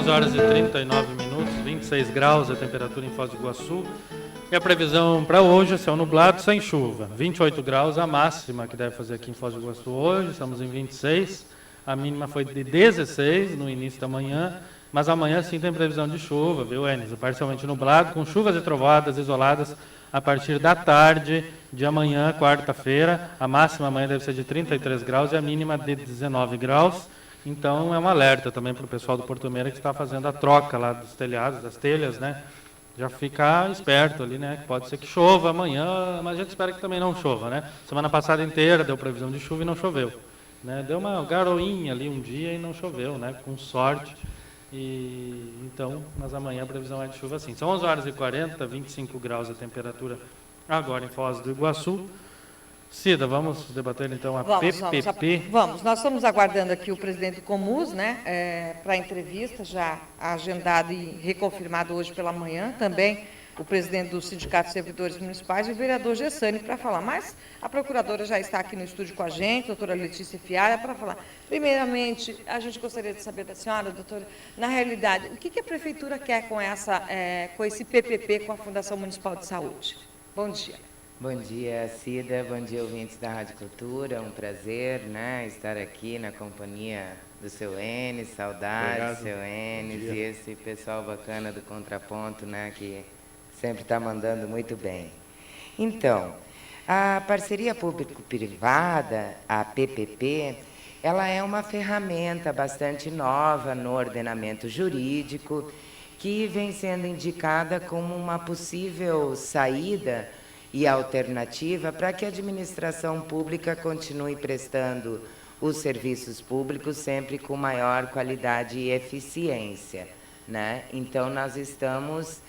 11 horas e 39 minutos, 26 graus a temperatura em Foz do Iguaçu. E a previsão para hoje é céu nublado sem chuva. 28 graus a máxima que deve fazer aqui em Foz do Iguaçu hoje, estamos em 26. A mínima foi de 16 no início da manhã, mas amanhã sim tem previsão de chuva, viu, Enes? Parcialmente nublado, com chuvas e trovoadas isoladas a partir da tarde de amanhã, quarta-feira. A máxima amanhã deve ser de 33 graus e a mínima de 19 graus. Então é um alerta também para o pessoal do Porto Meira que está fazendo a troca lá dos telhados, das telhas, né? Já ficar esperto ali, né? Pode ser que chova amanhã, mas a gente espera que também não chova, né? Semana passada inteira deu previsão de chuva e não choveu, né? Deu uma garoinha ali um dia e não choveu, né? Com sorte. E então, mas amanhã a previsão é de chuva sim. São 11 horas e 40, 25 graus a temperatura agora em Foz do Iguaçu. Cida, vamos debater então a PPP. Vamos, nós estamos aguardando aqui o presidente do Comus, né, para a entrevista, já agendado e reconfirmado hoje pela manhã, também o presidente do Sindicato de Servidores Municipais e o vereador Gessani para falar. Mas a procuradora já está aqui no estúdio com a gente, a doutora Letícia Fialha, para falar. Primeiramente, a gente gostaria de saber da senhora, doutora, na realidade, o que a prefeitura quer com esse PPP com a Fundação Municipal de Saúde? Bom dia. Bom dia, Cida. Bom dia, ouvintes da Rádio Cultura. Um prazer, né, estar aqui na companhia do seu Enes. Saudades, seu Enes, e esse pessoal bacana do Contraponto, né, que sempre está mandando muito bem. Então, a parceria público-privada, a PPP, ela é uma ferramenta bastante nova no ordenamento jurídico, que vem sendo indicada como uma possível saída e alternativa para que a administração pública continue prestando os serviços públicos sempre com maior qualidade e eficiência, né? Então, nós estamos,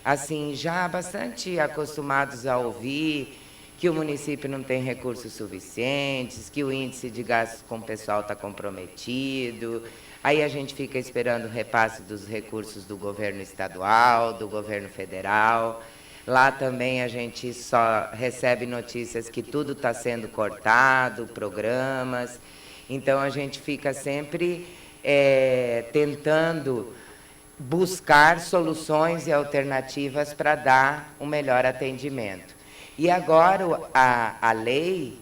assim, já bastante acostumados a ouvir que o município não tem recursos suficientes, que o índice de gastos com o pessoal está comprometido. Aí a gente fica esperando o repasse dos recursos do governo estadual, do governo federal. Lá também a gente só recebe notícias que tudo está sendo cortado, programas. Então, a gente fica sempre tentando buscar soluções e alternativas para dar um melhor atendimento. E agora a lei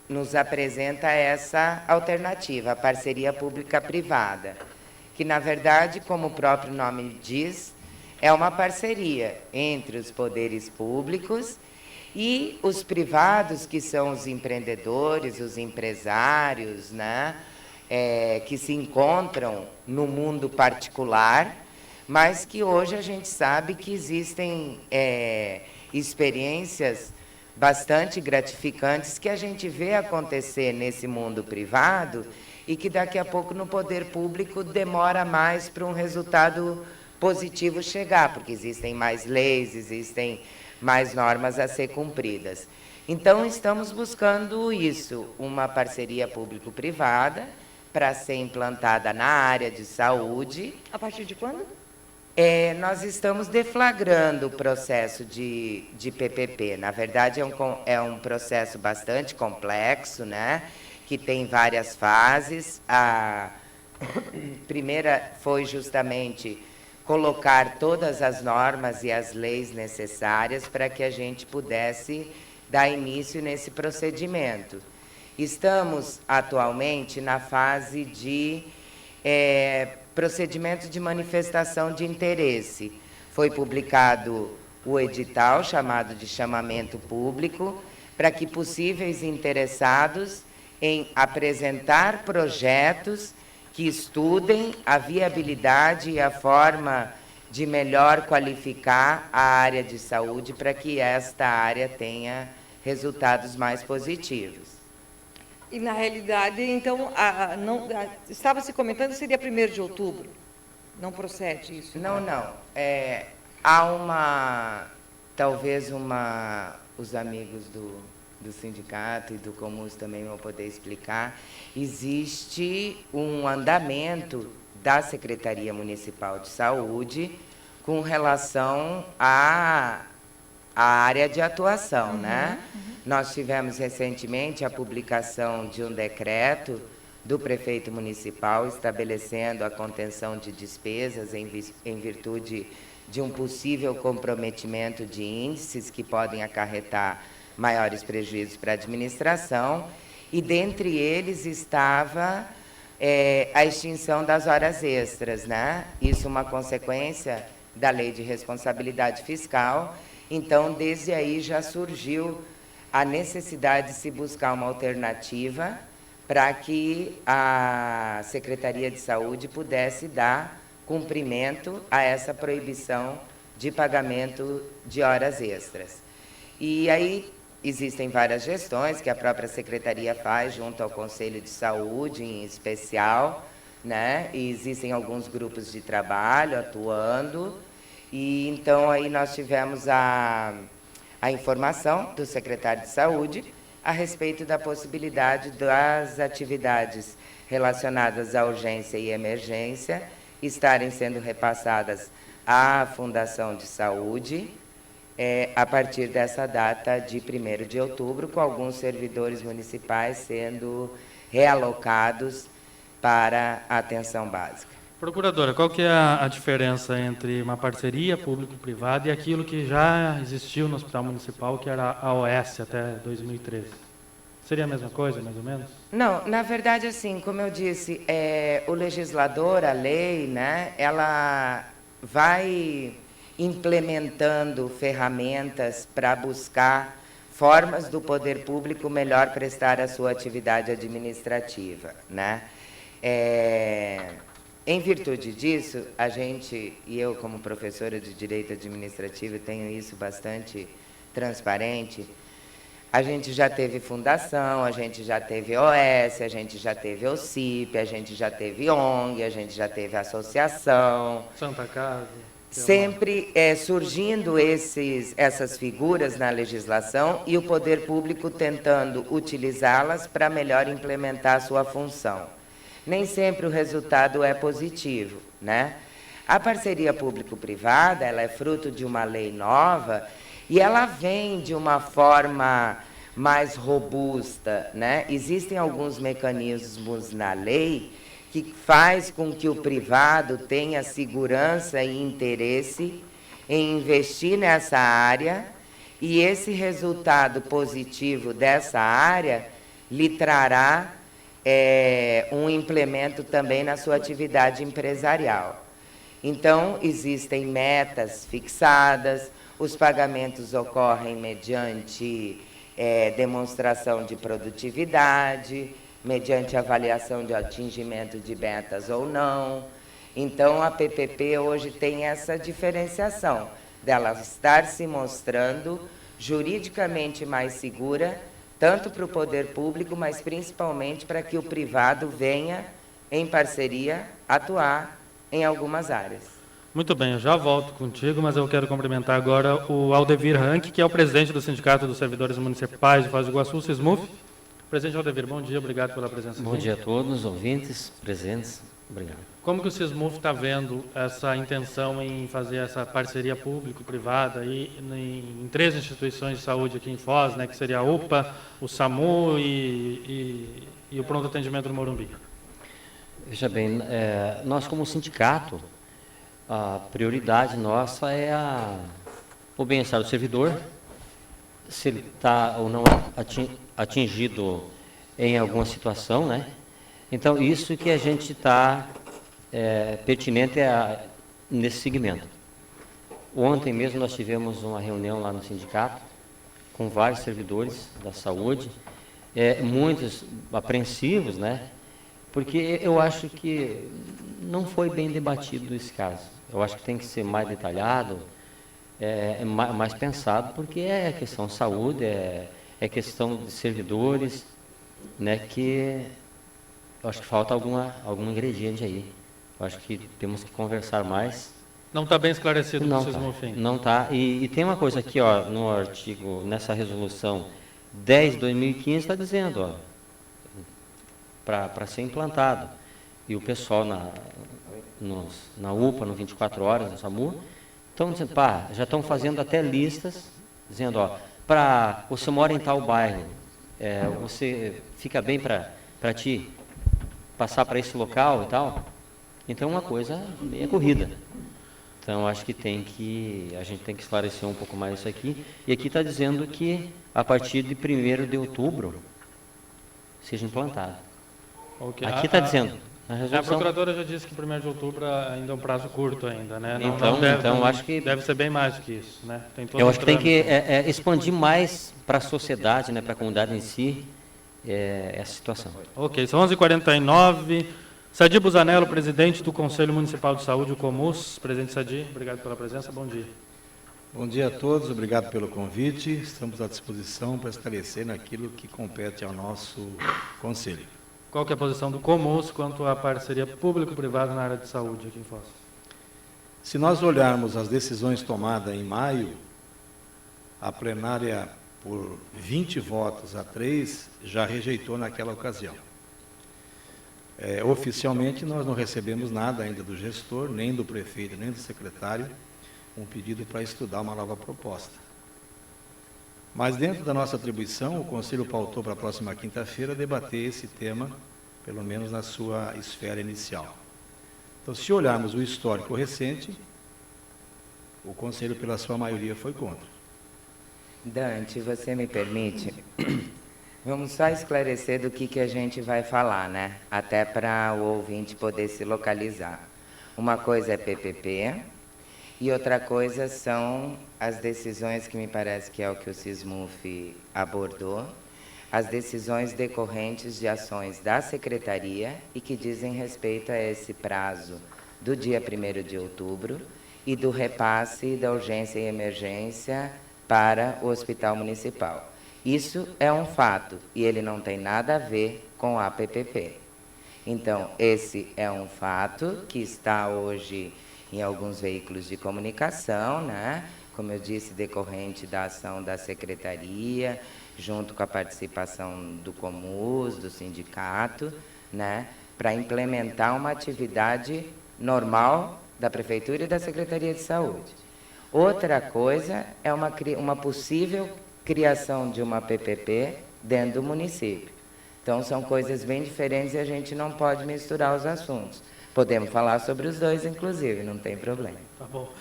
nos apresenta essa alternativa, a parceria pública-privada, que, na verdade, como o próprio nome diz, é uma parceria entre os poderes públicos e os privados, que são os empreendedores, os empresários, né, que se encontram no mundo particular, mas que hoje a gente sabe que existem experiências bastante gratificantes que a gente vê acontecer nesse mundo privado e que daqui a pouco no poder público demora mais para um resultado positivo chegar, porque existem mais leis, existem mais normas a ser cumpridas. Então, estamos buscando isso, uma parceria público-privada para ser implantada na área de saúde. A partir de quando? Nós estamos deflagrando o processo de PPP. Na verdade, é um processo bastante complexo, né, que tem várias fases. A primeira foi justamente colocar todas as normas e as leis necessárias para que a gente pudesse dar início nesse procedimento. Estamos atualmente na fase de procedimento de manifestação de interesse. Foi publicado o edital, chamado de chamamento público, para que possíveis interessados em apresentar projetos que estudem a viabilidade e a forma de melhor qualificar a área de saúde para que esta área tenha resultados mais positivos. E, na realidade, então, estava se comentando que seria 1º de outubro. Não procede isso? Não. Há talvez os amigos do sindicato e do Comus também vão poder explicar, existe um andamento da Secretaria Municipal de Saúde com relação à área de atuação, né? Nós tivemos recentemente a publicação de um decreto do prefeito municipal, estabelecendo a contenção de despesas em virtude de um possível comprometimento de índices que podem acarretar maiores prejuízos para a administração, e dentre eles estava a extinção das horas extras, né? Isso uma consequência da Lei de Responsabilidade Fiscal. Então, desde aí já surgiu a necessidade de se buscar uma alternativa para que a Secretaria de Saúde pudesse dar cumprimento a essa proibição de pagamento de horas extras. E aí existem várias gestões que a própria Secretaria faz junto ao Conselho de Saúde, em especial, né? E existem alguns grupos de trabalho atuando, e então aí nós tivemos a informação do secretário de Saúde a respeito da possibilidade das atividades relacionadas à urgência e emergência estarem sendo repassadas à Fundação de Saúde a partir dessa data de 1º de outubro, com alguns servidores municipais sendo realocados para a atenção básica. Procuradora, qual que é a diferença entre uma parceria público-privada e aquilo que já existiu no Hospital Municipal, que era a OS até 2013? Seria a mesma coisa, mais ou menos? Não, na verdade, assim, como eu disse, o legislador, a lei, né, ela vai implementando ferramentas para buscar formas do poder público melhor prestar a sua atividade administrativa, né? Em virtude disso, a gente, e eu como professora de Direito Administrativo tenho isso bastante transparente, a gente já teve fundação, a gente já teve OS, a gente já teve OCIP, a gente já teve ONG, a gente já teve associação. Santa Casa. Sempre surgindo essas figuras na legislação e o poder público tentando utilizá-las para melhor implementar a sua função. Nem sempre o resultado é positivo, né? A parceria público-privada, ela é fruto de uma lei nova e ela vem de uma forma mais robusta, né? Existem alguns mecanismos na lei que faz com que o privado tenha segurança e interesse em investir nessa área, e esse resultado positivo dessa área lhe trará um implemento também na sua atividade empresarial. Então, existem metas fixadas, os pagamentos ocorrem mediante demonstração de produtividade, mediante avaliação de atingimento de metas ou não. Então, a PPP hoje tem essa diferenciação dela estar se mostrando juridicamente mais segura, tanto para o poder público, mas principalmente para que o privado venha, em parceria, atuar em algumas áreas. Muito bem, eu já volto contigo, mas eu quero cumprimentar agora o Aldevir Rank, que é o presidente do Sindicato dos Servidores Municipais de Foz do Iguaçu, SISMUF. Presidente Aldevir, bom dia, obrigado pela presença. Bom dia a todos, ouvintes, presentes, obrigado. Como que o SISMUF está vendo essa intenção em fazer essa parceria público-privada em 3 instituições de saúde aqui em Foz, né, que seria a UPA, o SAMU e o Pronto Atendimento do Morumbi? Veja bem, nós como sindicato, a prioridade nossa é o bem-estar do servidor, se ele está ou não atingido em alguma situação, né? Então, isso que a gente está pertinente nesse segmento. Ontem mesmo nós tivemos uma reunião lá no sindicato, com vários servidores da saúde, muitos apreensivos, né? Porque eu acho que não foi bem debatido esse caso. Eu acho que tem que ser mais detalhado, mais pensado, porque é questão de saúde, é questão de servidores, né, que eu acho que falta algum ingrediente aí. Eu acho que temos que conversar mais. Não está bem esclarecido não o SISMUF. Não está. E tem uma coisa aqui, ó, no artigo, nessa resolução 10/2015, está dizendo, ó, para ser implantado. E o pessoal na UPA, no 24 horas, no SAMU, estão dizendo, já estão fazendo até listas, dizendo, ó, você mora em tal bairro, você fica bem para ti? passar para esse local e tal. Então, uma coisa é corrida. Então, acho que a gente tem que esclarecer um pouco mais isso aqui. E aqui está dizendo que a partir de 1º de outubro seja implantado. Okay. Aqui está dizendo. A procuradora já disse que 1º de outubro ainda é um prazo curto ainda, né? Então acho que deve ser bem mais do que isso, né? Tem todo eu acho que tem que expandir mais para a sociedade, né, para a comunidade em si, essa situação. Ok, são 11h49. Sadi Busanello, presidente do Conselho Municipal de Saúde, o Comus. Presidente Sadi, obrigado pela presença, bom dia. Bom dia a todos, obrigado pelo convite. Estamos à disposição para esclarecer naquilo que compete ao nosso Conselho. Qual que é a posição do Comus quanto à parceria público-privada na área de saúde aqui em Foz? Se nós olharmos as decisões tomadas em maio, a plenária, por 20 votos a 3, já rejeitou naquela ocasião. Oficialmente, nós não recebemos nada ainda do gestor, nem do prefeito, nem do secretário, um pedido para estudar uma nova proposta. Mas dentro da nossa atribuição, o Conselho pautou para a próxima quinta-feira debater esse tema, pelo menos na sua esfera inicial. Então, se olharmos o histórico recente, o Conselho, pela sua maioria, foi contra. Dante, você me permite? Vamos só esclarecer do que a gente vai falar, né? Até para o ouvinte poder se localizar. Uma coisa é PPP e outra coisa são as decisões, que me parece que é o que o Sismuf abordou, as decisões decorrentes de ações da Secretaria e que dizem respeito a esse prazo do dia 1º de outubro e do repasse da urgência e emergência para o Hospital Municipal. Isso é um fato e ele não tem nada a ver com a PPP. Então, esse é um fato que está hoje em alguns veículos de comunicação, né? Como eu disse, decorrente da ação da Secretaria, junto com a participação do Comus, do sindicato, né? Para implementar uma atividade normal da Prefeitura e da Secretaria de Saúde. Outra coisa é uma possível criação de uma PPP dentro do município. Então, são coisas bem diferentes e a gente não pode misturar os assuntos. Podemos falar sobre os dois, inclusive, não tem problema. Tá bom.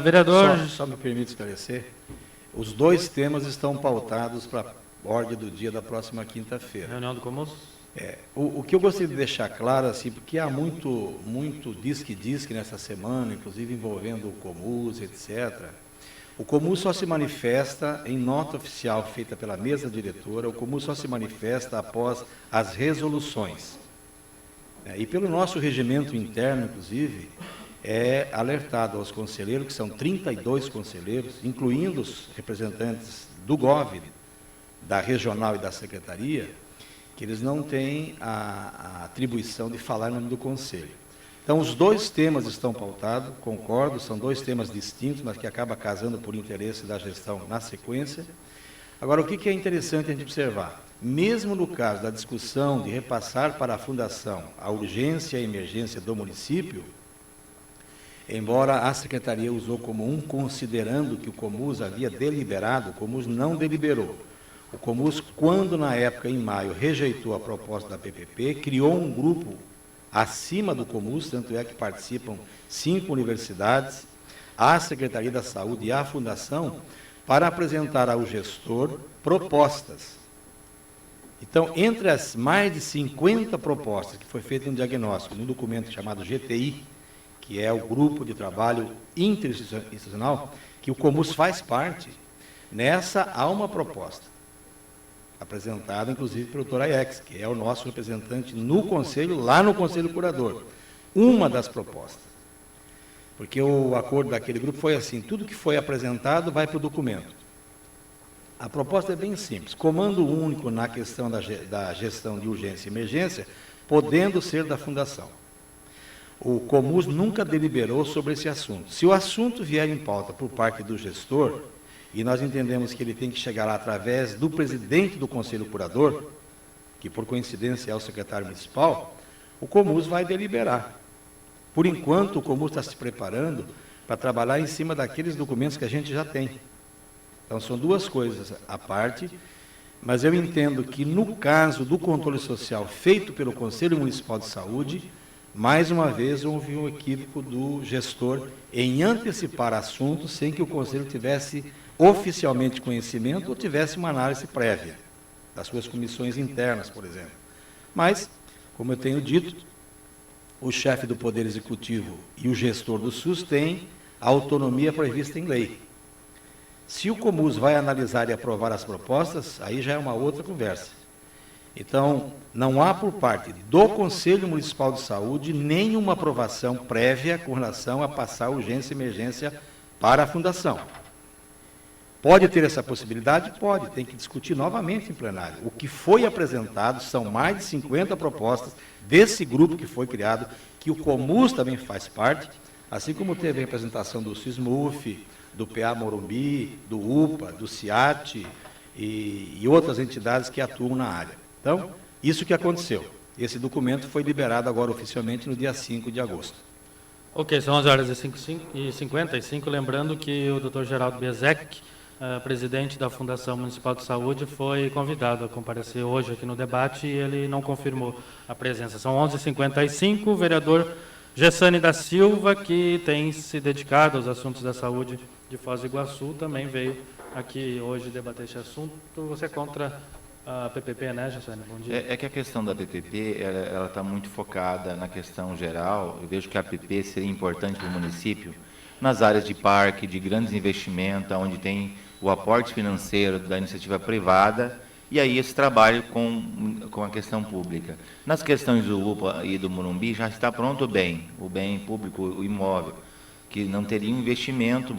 Vereador... Só me permite esclarecer. Os dois temas estão pautados para a ordem do dia da próxima quinta-feira. Reunião do Comus? O que eu gostaria de deixar claro, assim, porque há muito disque nessa semana, inclusive envolvendo o Comus, etc., o Comus só se manifesta em nota oficial feita pela mesa diretora, o Comus só se manifesta após as resoluções. E pelo nosso regimento interno, inclusive, é alertado aos conselheiros, que são 32 conselheiros, incluindo os representantes do GOV, da regional e da secretaria, que eles não têm a atribuição de falar em nome do conselho. Então, os dois temas estão pautados, concordo, são dois temas distintos, mas que acabam casando por interesse da gestão na sequência. Agora, o que é interessante a gente observar? Mesmo no caso da discussão de repassar para a Fundação a urgência e a emergência do município, embora a Secretaria usou como considerando que o Comus havia deliberado, o Comus não deliberou. O Comus, quando na época, em maio, rejeitou a proposta da PPP, criou um grupo acima do Comus, tanto é que participam 5 universidades, a Secretaria da Saúde e a Fundação, para apresentar ao gestor propostas. Então, entre as mais de 50 propostas que foi feito um diagnóstico no documento chamado GTI, que é o Grupo de Trabalho Interinstitucional, que o Comus faz parte, nessa há uma proposta, apresentada, inclusive, pelo Dr. Aiex, que é o nosso representante no Conselho, lá no Conselho Curador. Uma das propostas. Porque o acordo daquele grupo foi assim, tudo que foi apresentado vai para o documento. A proposta é bem simples, comando único na questão da gestão de urgência e emergência, podendo ser da Fundação. O Comus nunca deliberou sobre esse assunto. Se o assunto vier em pauta por parte do gestor, e nós entendemos que ele tem que chegar lá através do presidente do Conselho Curador, que por coincidência é o secretário municipal, o Comus vai deliberar. Por enquanto, o Comus está se preparando para trabalhar em cima daqueles documentos que a gente já tem. Então, são duas coisas à parte, mas eu entendo que no caso do controle social feito pelo Conselho Municipal de Saúde, mais uma vez houve um equívoco do gestor em antecipar assuntos sem que o Conselho tivesse oficialmente conhecimento ou tivesse uma análise prévia das suas comissões internas, por exemplo. Mas, como eu tenho dito, o chefe do Poder Executivo e o gestor do SUS têm a autonomia prevista em lei. Se o Comus vai analisar e aprovar as propostas, aí já é uma outra conversa. Então, não há por parte do Conselho Municipal de Saúde nenhuma aprovação prévia com relação a passar urgência e emergência para a Fundação. Pode ter essa possibilidade? Pode, tem que discutir novamente em plenário. O que foi apresentado são mais de 50 propostas desse grupo que foi criado, que o Comus também faz parte, assim como teve a representação do SISMUF, do PA Morumbi, do UPA, do CIAT e outras entidades que atuam na área. Então, isso que aconteceu. Esse documento foi liberado agora oficialmente no dia 5 de agosto. Ok, são 11h55, lembrando que o Dr. Geraldo Bezek, presidente da Fundação Municipal de Saúde, foi convidado a comparecer hoje aqui no debate e ele não confirmou a presença. São 11h55, o vereador Gessane da Silva, que tem se dedicado aos assuntos da saúde de Foz do Iguaçu, também veio aqui hoje debater esse assunto. Você é contra a PPP, né, Gessane? Bom dia. É que a questão da PPP, ela está muito focada na questão geral. Eu vejo que a PPP seria importante para o município nas áreas de parque, de grandes investimentos, onde tem o aporte financeiro da iniciativa privada, e aí esse trabalho com a questão pública. Nas questões do UPA e do Morumbi, já está pronto o bem público, o imóvel, que não teria um investimento,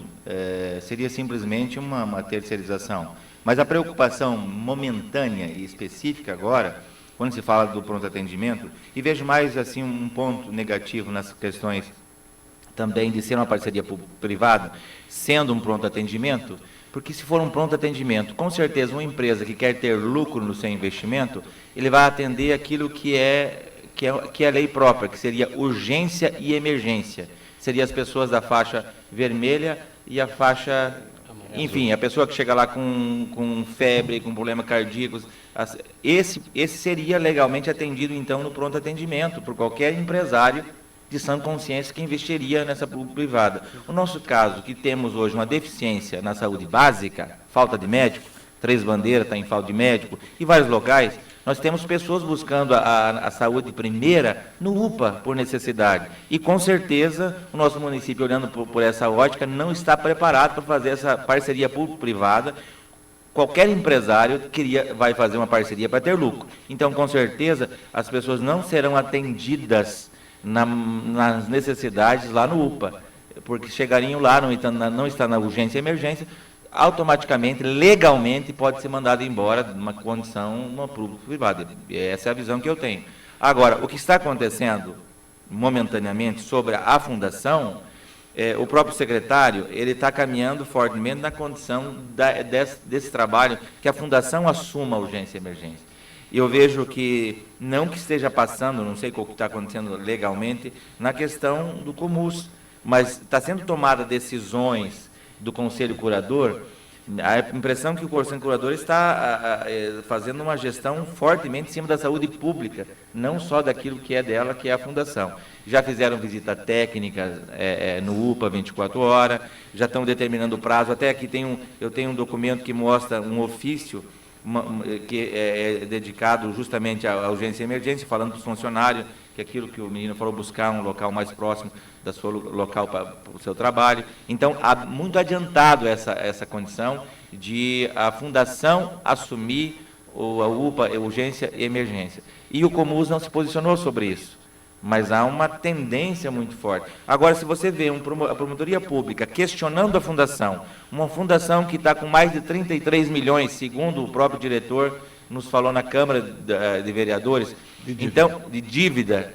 seria simplesmente uma terceirização. Mas a preocupação momentânea e específica agora, quando se fala do pronto atendimento, e vejo mais assim um ponto negativo nas questões também de ser uma parceria privada, sendo um pronto atendimento, porque se for um pronto atendimento, com certeza uma empresa que quer ter lucro no seu investimento, ele vai atender aquilo que é lei própria, que seria urgência e emergência. Seria as pessoas da faixa vermelha e a faixa, enfim, a pessoa que chega lá com febre, com problema cardíaco. Esse seria legalmente atendido, então, no pronto atendimento, por qualquer empresário de sã consciência que investiria nessa privada. O nosso caso, que temos hoje uma deficiência na saúde básica, falta de médico, Três Bandeiras está em falta de médico, e vários locais, nós temos pessoas buscando a saúde primeira no UPA, por necessidade. E, com certeza, o nosso município, olhando por essa ótica, não está preparado para fazer essa parceria público-privada. Qualquer empresário vai fazer uma parceria para ter lucro. Então, com certeza, as pessoas não serão atendidas nas necessidades lá no UPA, porque chegariam lá, não está na urgência e emergência, automaticamente, legalmente, pode ser mandado embora numa condição público-privada. Essa é a visão que eu tenho. Agora, o que está acontecendo momentaneamente sobre a fundação, o próprio secretário, ele está caminhando fortemente na condição desse trabalho, que a fundação assuma a urgência e emergência. E eu vejo que, não que esteja passando, não sei o que está acontecendo legalmente, na questão do Comus, mas está sendo tomada decisões do Conselho Curador, a impressão que o Conselho Curador está fazendo uma gestão fortemente em cima da saúde pública, não só daquilo que é dela, que é a Fundação. Já fizeram visita técnica no UPA 24 horas, já estão determinando o prazo, até aqui eu tenho um documento que mostra um ofício que é dedicado justamente à urgência e emergência, falando para os funcionários que aquilo que o menino falou, buscar um local mais próximo do seu local para o seu trabalho. Então, há muito adiantado essa condição de a Fundação assumir a UPA, a urgência e emergência. E o Comus não se posicionou sobre isso, mas há uma tendência muito forte. Agora, se você vê a promotoria pública questionando a fundação, uma fundação que está com mais de 33 milhões, segundo o próprio diretor nos falou na Câmara de Vereadores, de dívida.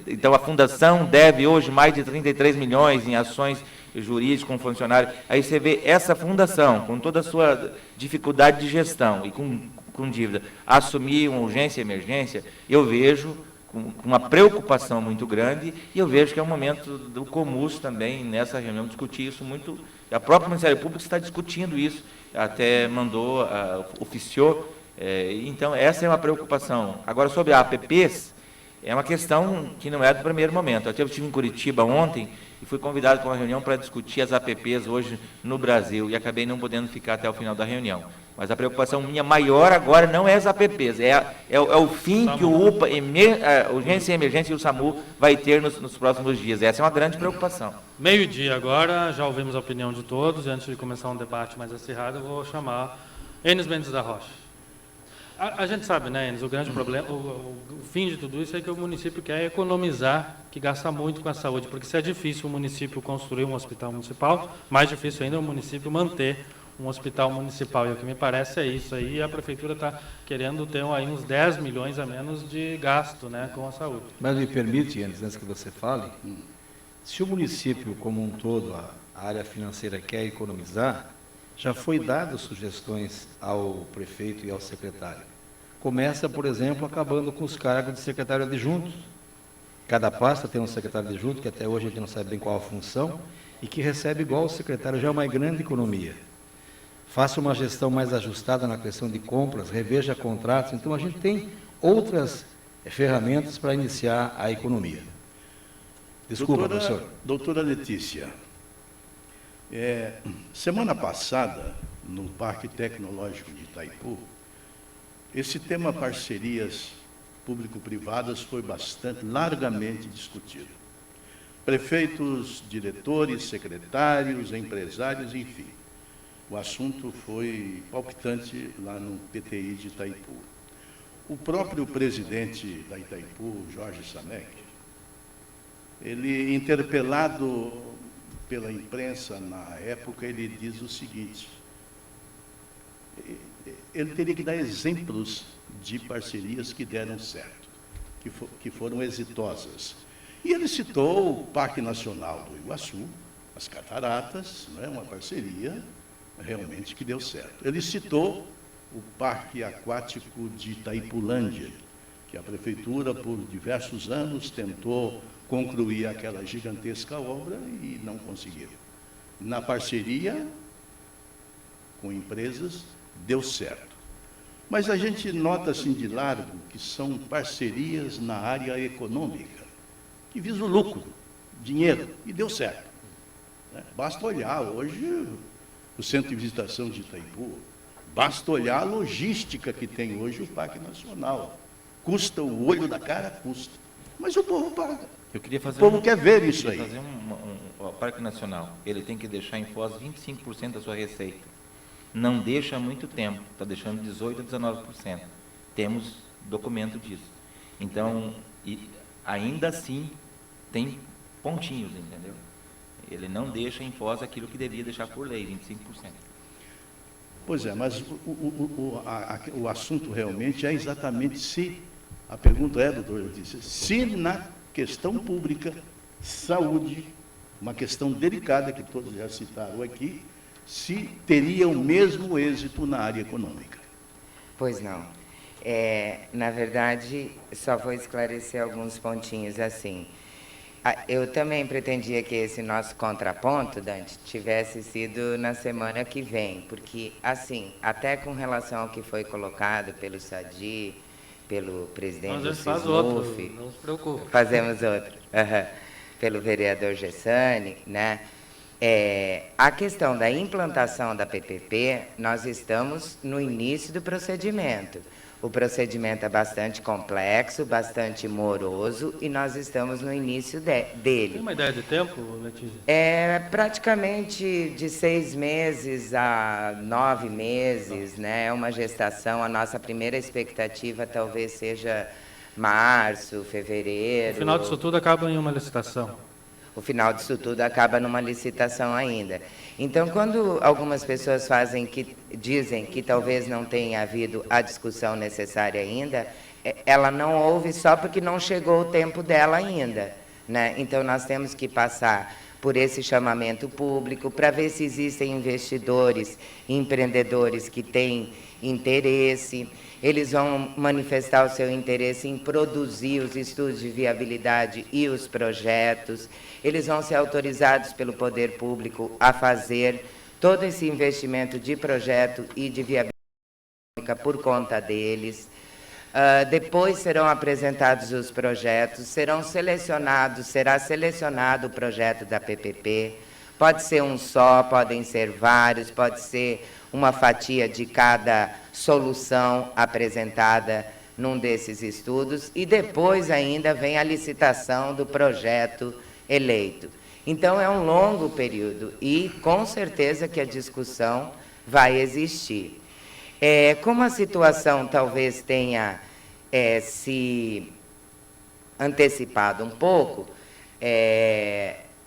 Então, a fundação deve hoje mais de 33 milhões em ações jurídicas com funcionários. Aí você vê essa fundação, com toda a sua dificuldade de gestão e com dívida, assumir uma urgência e emergência, eu vejo com uma preocupação muito grande, e eu vejo que é o momento do Comus também, nessa reunião, discutir isso muito. A própria Ministério Público está discutindo isso, até mandou, oficiou Então, essa é uma preocupação. Agora, sobre a APPs, é uma questão que não é do primeiro momento. Eu estive em Curitiba ontem e fui convidado para uma reunião para discutir as APPs hoje no Brasil e acabei não podendo ficar até o final da reunião. Mas a preocupação minha maior agora não é as APPs, é o fim que o UPA, Urgência e Emergência e o SAMU vai ter nos próximos dias. Essa é uma grande preocupação. Meio-dia agora, já ouvimos a opinião de todos, e antes de começar um debate mais acirrado, eu vou chamar Enes Mendes da Rocha. A gente sabe, né, Enes, o grande problema, o fim de tudo isso é que o município quer economizar, que gasta muito com a saúde, porque se é difícil o município construir um hospital municipal, mais difícil ainda é o município manter um hospital municipal. E o que me parece é isso aí, a prefeitura está querendo ter aí uns 10 milhões a menos de gasto, né, com a saúde. Mas me permite, antes que você fale, se o município como um todo, a área financeira quer economizar, já foi dado sugestões ao prefeito e ao secretário. Começa, por exemplo, acabando com os cargos de secretário adjunto. Cada pasta tem um secretário adjunto, que até hoje a gente não sabe bem qual a função, e que recebe igual o secretário, já é uma grande economia. Faça uma gestão mais ajustada na questão de compras, reveja contratos. Então, a gente tem outras ferramentas para iniciar a economia. Desculpa, professor. Doutora Letícia, semana passada, no Parque Tecnológico de Itaipu, esse tema parcerias público-privadas foi largamente discutido. Prefeitos, diretores, secretários, empresários, enfim. O assunto foi palpitante lá no PTI de Itaipu. O próprio presidente da Itaipu, Jorge Samek, ele, interpelado pela imprensa na época, ele diz o seguinte: ele teria que dar exemplos de parcerias que deram certo, que foram exitosas. E ele citou o Parque Nacional do Iguaçu, as Cataratas, né, uma parceria realmente que deu certo. Ele citou o Parque Aquático de Itaipulândia, que a prefeitura, por diversos anos, tentou concluir aquela gigantesca obra e não conseguiu. Na parceria com empresas, deu certo. Mas a gente nota assim de largo que são parcerias na área econômica, que visam lucro, dinheiro, e deu certo. Basta olhar hoje o Centro de Visitação de Itaipu, basta olhar a logística que tem hoje o Parque Nacional. Custa o olho da cara, custa. Mas o povo paga. O povo quer ver isso aí. O Parque Nacional, ele tem que deixar em Foz 25% da sua receita. Não deixa há muito tempo, está deixando 18% a 19%. Temos documento disso. Então, ainda assim, tem pontinhos, entendeu? Ele não deixa em Foz aquilo que devia deixar por lei, 25%. Pois é, mas o assunto realmente é exatamente se, a pergunta é, doutor Letícia, se na questão pública, saúde, uma questão delicada que todos já citaram aqui, se teria o mesmo êxito na área econômica. Pois não. Na verdade, só vou esclarecer alguns pontinhos assim. Eu também pretendia que esse nosso contraponto, Dante, tivesse sido na semana que vem, porque, assim, até com relação ao que foi colocado pelo Sadi, pelo presidente do faz outro, não se preocupe. Fazemos outro. Pelo vereador Gessani, né? A questão da implantação da PPP, nós estamos no início do procedimento. O procedimento é bastante complexo, bastante moroso, e nós estamos no início dele. Tem uma ideia de tempo, Letícia? Praticamente de 6 meses a 9 meses, né? É uma gestação. A nossa primeira expectativa talvez seja março, fevereiro. O final disso tudo acaba em uma licitação. O final disso tudo acaba numa licitação ainda. Então, quando algumas pessoas dizem que talvez não tenha havido a discussão necessária ainda, ela não houve só porque não chegou o tempo dela ainda, né? Então, nós temos que passar por esse chamamento público para ver se existem investidores, empreendedores que têm interesse. Eles vão manifestar o seu interesse em produzir os estudos de viabilidade e os projetos. Eles vão ser autorizados pelo poder público a fazer todo esse investimento de projeto e de viabilidade. por conta deles. Depois serão apresentados os projetos, será selecionado o projeto da PPP, pode ser um só, podem ser vários, pode ser uma fatia de cada solução apresentada num desses estudos, e depois ainda vem a licitação do projeto eleito. Então, é um longo período e, com certeza, que a discussão vai existir. Como a situação talvez tenha se antecipado um pouco,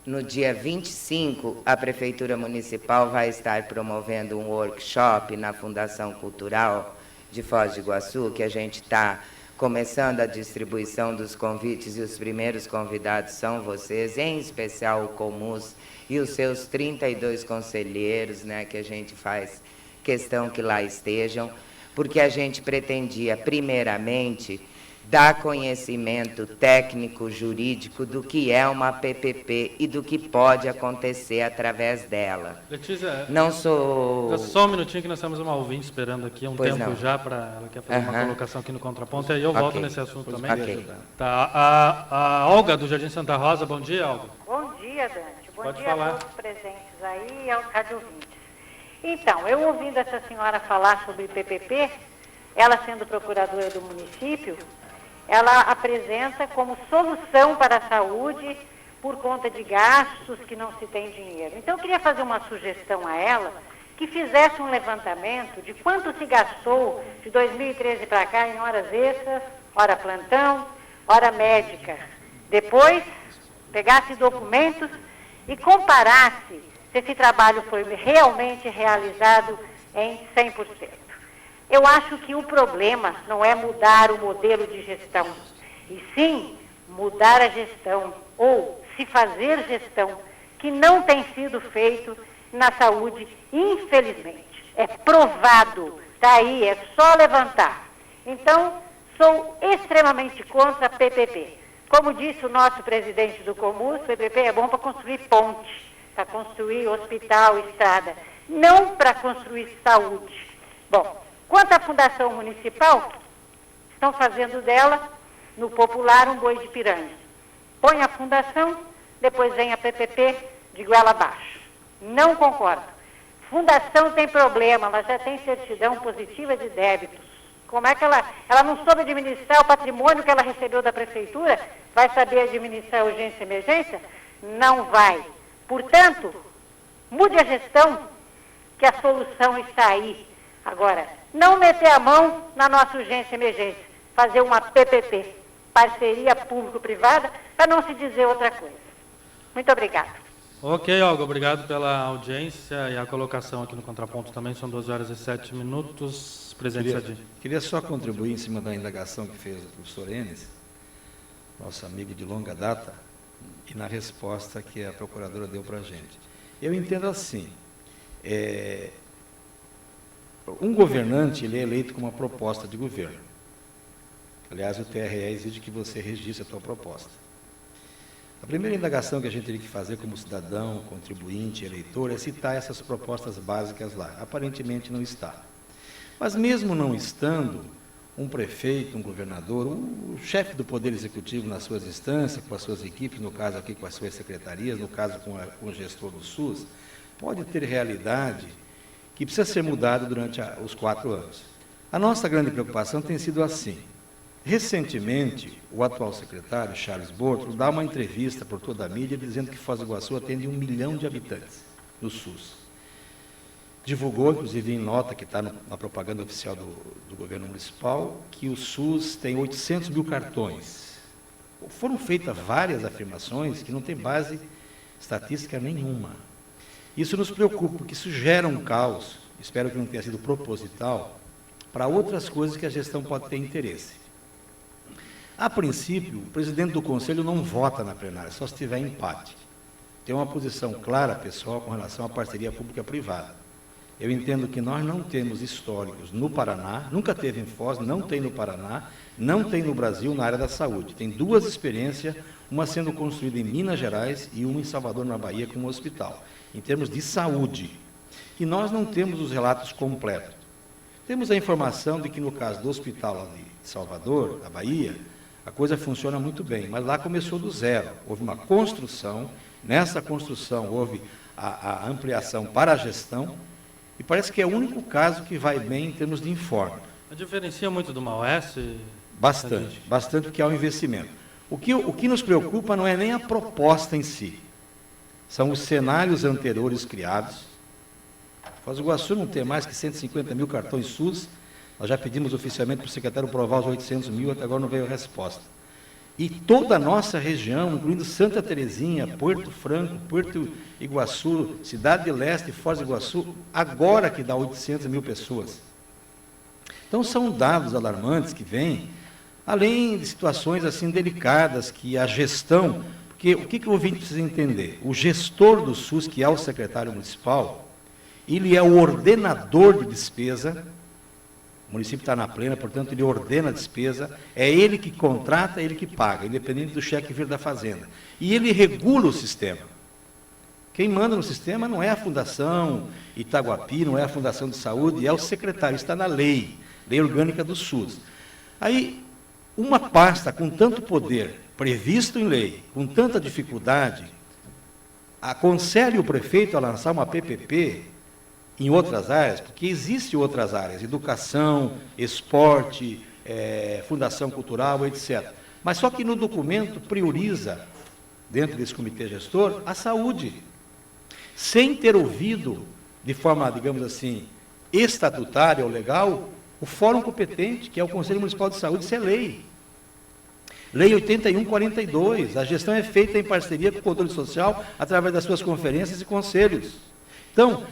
no dia 25, a Prefeitura Municipal vai estar promovendo um workshop na Fundação Cultural de Foz do Iguaçu, que a gente está começando a distribuição dos convites, e os primeiros convidados são vocês, em especial o Comus e os seus 32 conselheiros, né, que a gente faz questão que lá estejam, porque a gente pretendia, primeiramente, dar conhecimento técnico, jurídico, do que é uma PPP e do que pode acontecer através dela. Letícia, não sou... Só um minutinho que nós temos uma ouvinte esperando aqui, tempo não. Já, para ela quer fazer uma colocação aqui no Contraponto, e aí eu volto nesse assunto também. Tá, a Olga, do Jardim Santa Rosa, bom dia, Olga. Bom dia, Dante. Bom Pode dia falar. A todos os presentes aí e aos radiovintes. Então, eu ouvindo essa senhora falar sobre PPP, ela sendo procuradora do município, ela apresenta como solução para a saúde por conta de gastos que não se tem dinheiro. Então, eu queria fazer uma sugestão a ela, que fizesse um levantamento de quanto se gastou de 2013 para cá em horas extras, hora plantão, hora médica. Depois, pegasse documentos e comparasse se esse trabalho foi realmente realizado em 100%. Eu acho que o problema não é mudar o modelo de gestão, e sim mudar a gestão, ou se fazer gestão, que não tem sido feito na saúde, infelizmente. É provado, está aí, é só levantar. Então, sou extremamente contra a PPP. Como disse o nosso presidente do Comus, PPP é bom para construir ponte, para construir hospital, estrada, não para construir saúde. Bom, quanto à Fundação Municipal, estão fazendo dela, no popular, um boi de piranha. Põe a fundação, depois vem a PPP de goela abaixo. Não concordo. Fundação tem problema, ela já tem certidão positiva de débitos. Como é que ela não soube administrar o patrimônio que ela recebeu da prefeitura? Vai saber administrar a urgência e emergência? Não vai. Portanto, mude a gestão, que a solução está aí. Agora, não meter a mão na nossa urgência e emergência, fazer uma PPP, parceria público-privada, para não se dizer outra coisa. Muito obrigada. Ok, Olga, obrigado pela audiência e a colocação aqui no Contraponto também, são 2h07. Presidente Sadim. Queria só contribuir em cima da indagação que fez o professor Enes, nosso amigo de longa data, e na resposta que a procuradora deu para a gente. Eu entendo assim, um governante ele é eleito com uma proposta de governo. Aliás, o TRE exige que você registre a sua proposta. A primeira indagação que a gente teria que fazer como cidadão, contribuinte, eleitor, é citar essas propostas básicas lá. Aparentemente não está. Mas mesmo não estando, um prefeito, um governador, o chefe do Poder Executivo nas suas instâncias, com as suas equipes, no caso aqui com as suas secretarias, no caso com o gestor do SUS, pode ter realidade que precisa ser mudada durante os 4 anos. A nossa grande preocupação tem sido assim. Recentemente, o atual secretário, Charles Bortolo, dá uma entrevista por toda a mídia dizendo que Foz do Iguaçu atende 1 milhão de habitantes no SUS. Divulgou, inclusive em nota que está na propaganda oficial do governo municipal, que o SUS tem 800 mil cartões. Foram feitas várias afirmações que não têm base estatística nenhuma. Isso nos preocupa, porque isso gera um caos, espero que não tenha sido proposital, para outras coisas que a gestão pode ter interesse. A princípio, o presidente do Conselho não vota na plenária, só se tiver empate. Tem uma posição clara, pessoal, com relação à parceria pública-privada. Eu entendo que nós não temos históricos no Paraná, nunca teve em Foz, não tem no Paraná, não tem no Brasil na área da saúde. Tem 2 experiências, uma sendo construída em Minas Gerais e uma em Salvador, na Bahia, com um hospital, em termos de saúde. E nós não temos os relatos completos. Temos a informação de que no caso do hospital lá de Salvador, da Bahia, a coisa funciona muito bem, mas lá começou do zero. Houve uma construção, nessa construção houve a ampliação para a gestão, e parece que é o único caso que vai bem em termos de informe. A diferencia muito do Maués? Bastante, bastante, porque há um investimento. O que nos preocupa não é nem a proposta em si, são os cenários anteriores criados. Foz do Iguaçu não tem mais que 150 mil cartões SUS, nós já pedimos oficialmente para o secretário provar os 800 mil, até agora não veio a resposta. E toda a nossa região, incluindo Santa Terezinha, Porto Franco, Porto Iguaçu, Cidade de Leste, Foz do Iguaçu, agora que dá 800 mil pessoas. Então são dados alarmantes que vêm, além de situações assim delicadas que a gestão, porque o que o ouvinte precisa entender? O gestor do SUS, que é o secretário municipal, ele é o ordenador de despesa. O município está na plena, portanto, ele ordena a despesa, é ele que contrata, é ele que paga, independente do cheque vir da Fazenda. E ele regula o sistema. Quem manda no sistema não é a Fundação Itaguapi, não é a Fundação de Saúde, é o secretário, está na lei orgânica do SUS. Aí, uma pasta com tanto poder, previsto em lei, com tanta dificuldade, aconselha o prefeito a lançar uma PPP em outras áreas, porque existem outras áreas, educação, esporte, fundação cultural, etc. Mas só que no documento prioriza, dentro desse comitê gestor, a saúde, sem ter ouvido, de forma, digamos assim, estatutária ou legal, o fórum competente, que é o Conselho Municipal de Saúde, isso é lei. Lei 8142, a gestão é feita em parceria com o controle social, através das suas conferências e conselhos. Então,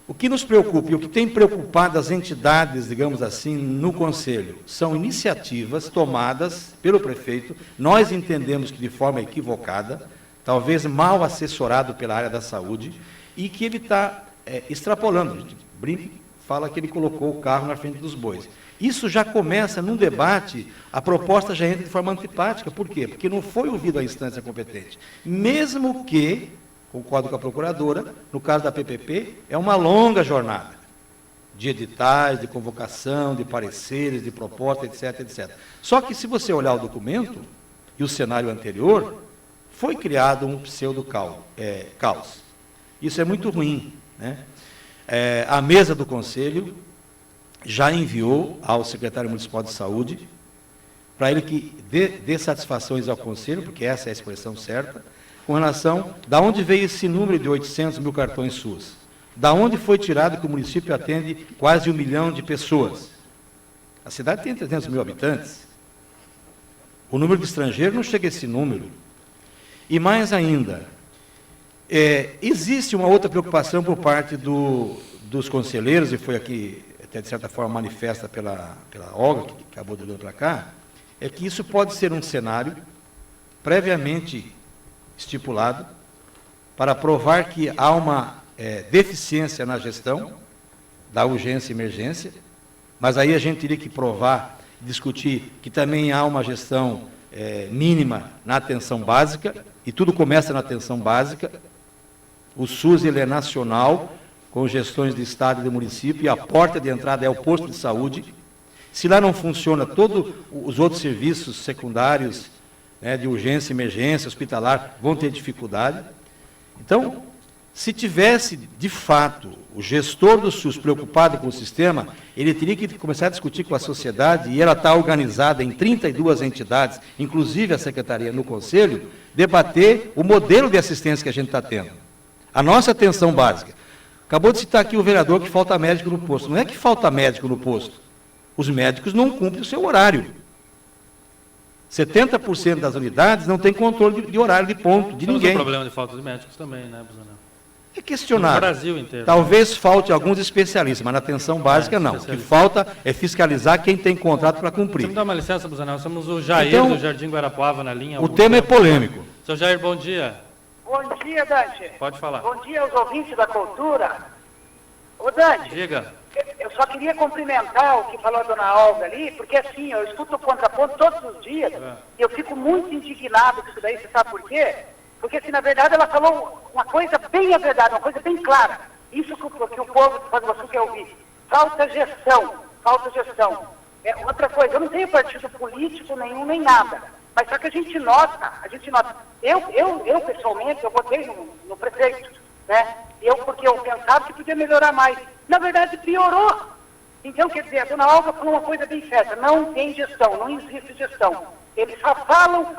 o que nos preocupa e o que tem preocupado as entidades, digamos assim, no Conselho, são iniciativas tomadas pelo prefeito, nós entendemos que de forma equivocada, talvez mal assessorado pela área da saúde, e que ele está extrapolando. A gente brinca e fala que ele colocou o carro na frente dos bois. Isso já começa num debate, a proposta já entra de forma antipática. Por quê? Porque não foi ouvido a instância competente. Mesmo que, concordo com a procuradora, no caso da PPP, é uma longa jornada de editais, de convocação, de pareceres, de proposta, etc, etc. Só que se você olhar o documento e o cenário anterior, foi criado um pseudo-caos. Isso é muito ruim, né? A mesa do Conselho já enviou ao secretário municipal de saúde, para ele que dê satisfações ao Conselho, porque essa é a expressão certa, com relação a onde veio esse número de 800 mil cartões SUS. Da onde foi tirado que o município atende quase 1 milhão de pessoas. A cidade tem 300 mil habitantes. O número de estrangeiros não chega a esse número. E mais ainda, existe uma outra preocupação por parte dos conselheiros, e foi aqui, até de certa forma, manifesta pela Olga, que acabou de vir para cá, é que isso pode ser um cenário previamente estipulado para provar que há uma deficiência na gestão da urgência e emergência, mas aí a gente teria que provar, discutir que também há uma gestão mínima na atenção básica, e tudo começa na atenção básica. O SUS ele é nacional, com gestões de Estado e de município, e a porta de entrada é o posto de saúde. Se lá não funciona, todos os outros serviços secundários, de urgência, emergência, hospitalar, vão ter dificuldade. Então, se tivesse, de fato, o gestor do SUS preocupado com o sistema, ele teria que começar a discutir com a sociedade, e ela está organizada em 32 entidades, inclusive a Secretaria no Conselho, debater o modelo de assistência que a gente está tendo. A nossa atenção básica. Acabou de citar aqui o vereador que falta médico no posto. Não é que falta médico no posto. Os médicos não cumprem o seu horário. 70% das unidades não tem controle de horário de ponto de ninguém. Tem um problema de falta de médicos também, né, Busanel? É questionável. No Brasil inteiro. Talvez falte alguns especialistas, mas na atenção básica não. O que falta é fiscalizar quem tem contrato para cumprir. Você me dá uma licença, Busanel? Nós temos o Jair do Jardim Guarapuava na linha. O tema é polêmico. Seu Jair, bom dia. Bom dia, Dante. Pode falar. Bom dia aos ouvintes da cultura. Ô, Dante. Diga. Eu só queria cumprimentar o que falou a dona Olga ali, porque assim, eu escuto o contraponto todos os dias, e eu fico muito indignado com isso daí, você sabe por quê? Porque, assim, na verdade, ela falou uma coisa bem a verdade, uma coisa bem clara. Isso que o povo de Foz do Iguaçu quer ouvir. Falta gestão. falta gestão. Outra coisa, eu não tenho partido político nenhum, nem nada. Mas só que a gente nota. Eu pessoalmente, eu votei no prefeito, né? Porque eu pensava que podia melhorar mais. Na verdade, piorou. Então, quer dizer, a dona Olga falou uma coisa bem certa, não tem gestão, não existe gestão. Eles só falam,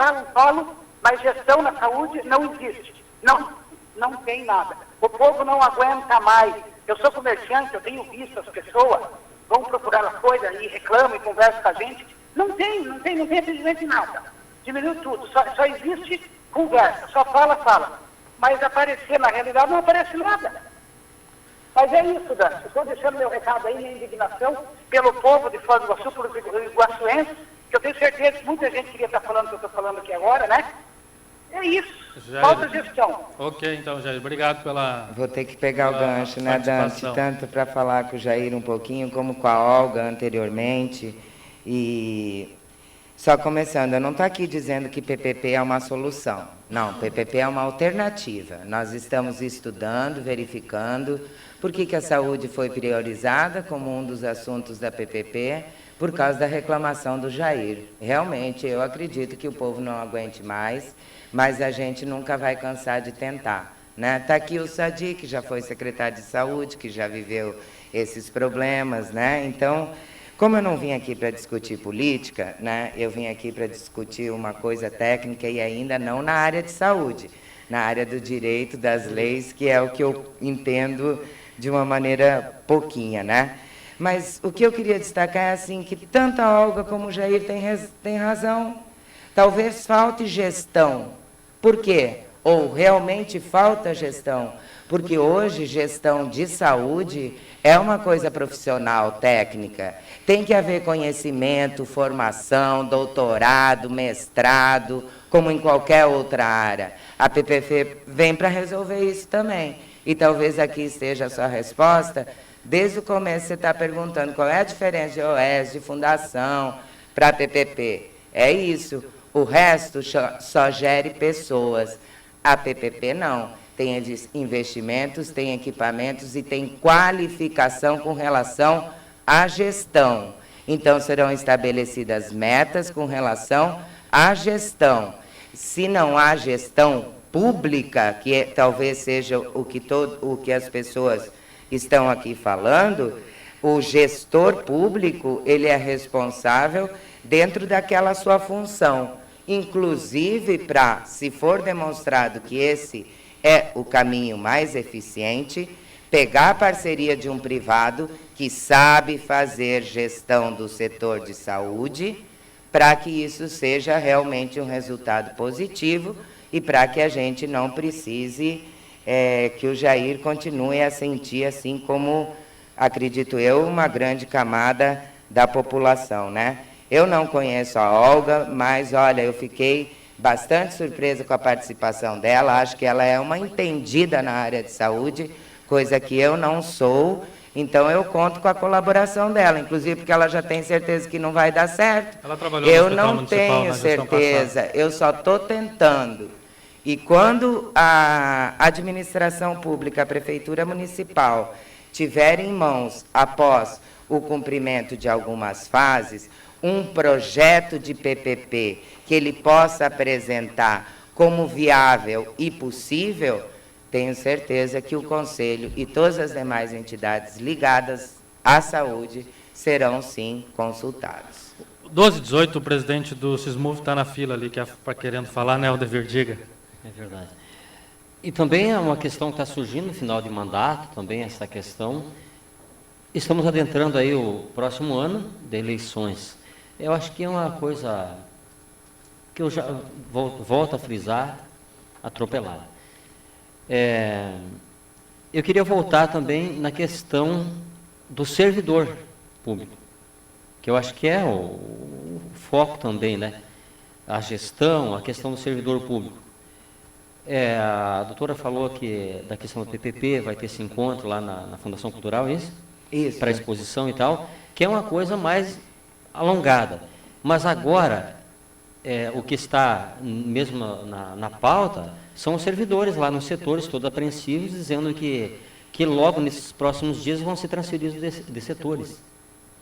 mas gestão na saúde não existe. Não tem nada. O povo não aguenta mais. Eu sou comerciante, eu tenho visto as pessoas, vão procurar as coisas e reclamam e conversam com a gente. Não tem atendimento em nada. Diminuiu tudo, só existe conversa, só fala. Mas aparecer na realidade não aparece nada. Mas é isso, Dan. Estou deixando meu recado aí, minha indignação pelo povo de Foz do Iguaçu, pelo iguaçuense, que eu tenho certeza que muita gente queria estar falando o que eu estou falando aqui agora, né? É isso. Jair. Falta gestão. Ok, então, Jair. Obrigado pela... Vou ter que pegar o gancho, né, Dante? Tanto para falar com o Jair um pouquinho, como com a Olga anteriormente. E só começando, eu não estou aqui dizendo que PPP é uma solução. Não, PPP é uma alternativa. Nós estamos estudando, verificando por que a saúde foi priorizada como um dos assuntos da PPP, por causa da reclamação do Jair. Realmente, eu acredito que o povo não aguente mais, mas a gente nunca vai cansar de tentar. Né? Está aqui o Sadi, que já foi secretário de saúde, que já viveu esses problemas. Né? Então, como eu não vim aqui para discutir política, né, eu vim aqui para discutir uma coisa técnica e ainda não na área de saúde, na área do direito, das leis, que é o que eu entendo de uma maneira pouquinha, né? Mas o que eu queria destacar é assim, que tanto a Olga como o Jair têm razão. Talvez falte gestão. Por quê? Ou realmente falta gestão? Porque hoje gestão de saúde é uma coisa profissional, técnica. Tem que haver conhecimento, formação, doutorado, mestrado, como em qualquer outra área. A PPP vem para resolver isso também. E talvez aqui esteja a sua resposta. Desde o começo você está perguntando qual é a diferença de OS, de fundação, para PPP. É isso. O resto só gere pessoas. A PPP não. Tem investimentos, tem equipamentos e tem qualificação com relação à gestão. Então, serão estabelecidas metas com relação à gestão. Se não há gestão pública, que talvez seja o que as pessoas estão aqui falando, o gestor público, ele é responsável dentro daquela sua função. Inclusive, para, se for demonstrado que esse é o caminho mais eficiente, pegar a parceria de um privado que sabe fazer gestão do setor de saúde, para que isso seja realmente um resultado positivo e para que a gente não precise que o Jair continue a sentir, assim como, acredito eu, uma grande camada da população, né? Eu não conheço a Olga, mas, olha, eu fiquei bastante surpresa com a participação dela. Acho que ela é uma entendida na área de saúde, coisa que eu não sou. Então, eu conto com a colaboração dela, inclusive porque ela já tem certeza que não vai dar certo. Ela trabalhou eu no Hospital não Municipal tenho na gestão certeza, passada. eu só estou tentando. E quando a administração pública, a prefeitura municipal, tiver em mãos, após o cumprimento de algumas fases, um projeto de PPP que ele possa apresentar como viável e possível, tenho certeza que o Conselho e todas as demais entidades ligadas à saúde serão, sim, consultados. 12h18, o presidente do Sismuf está na fila ali, que está querendo falar, né, Aldever, diga. É verdade. E também é uma questão que está surgindo no final de mandato, também essa questão. Estamos adentrando aí o próximo ano de eleições. Eu acho que é uma coisa que eu já volto a frisar, atropelada. Eu queria voltar também na questão do servidor público, que eu acho que é o foco também, né? A gestão, a questão do servidor público. A doutora falou que da questão do PPP vai ter esse encontro lá na Fundação Cultural, é isso? Isso. Para exposição e tal, que é uma coisa mais alongada. Mas agora, o que está mesmo na pauta são os servidores lá nos setores, todos apreensivos, dizendo que logo nesses próximos dias vão ser transferidos de setores.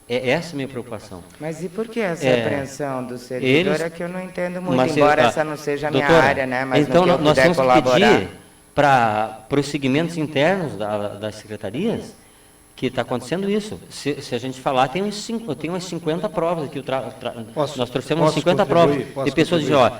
É essa a minha preocupação. Mas e por que essa É, apreensão do servidor eles- é que eu não entendo muito, Mas, embora ah, essa não seja a minha doutora, área, né? Mas então no que eu nós puder temos que colaborar. pedir para os segmentos internos das secretarias que está acontecendo isso. Se a gente falar, tem umas 50 provas aqui. Nós trouxemos posso 50 contribuir? provas Posso de pessoas dizendo, ó,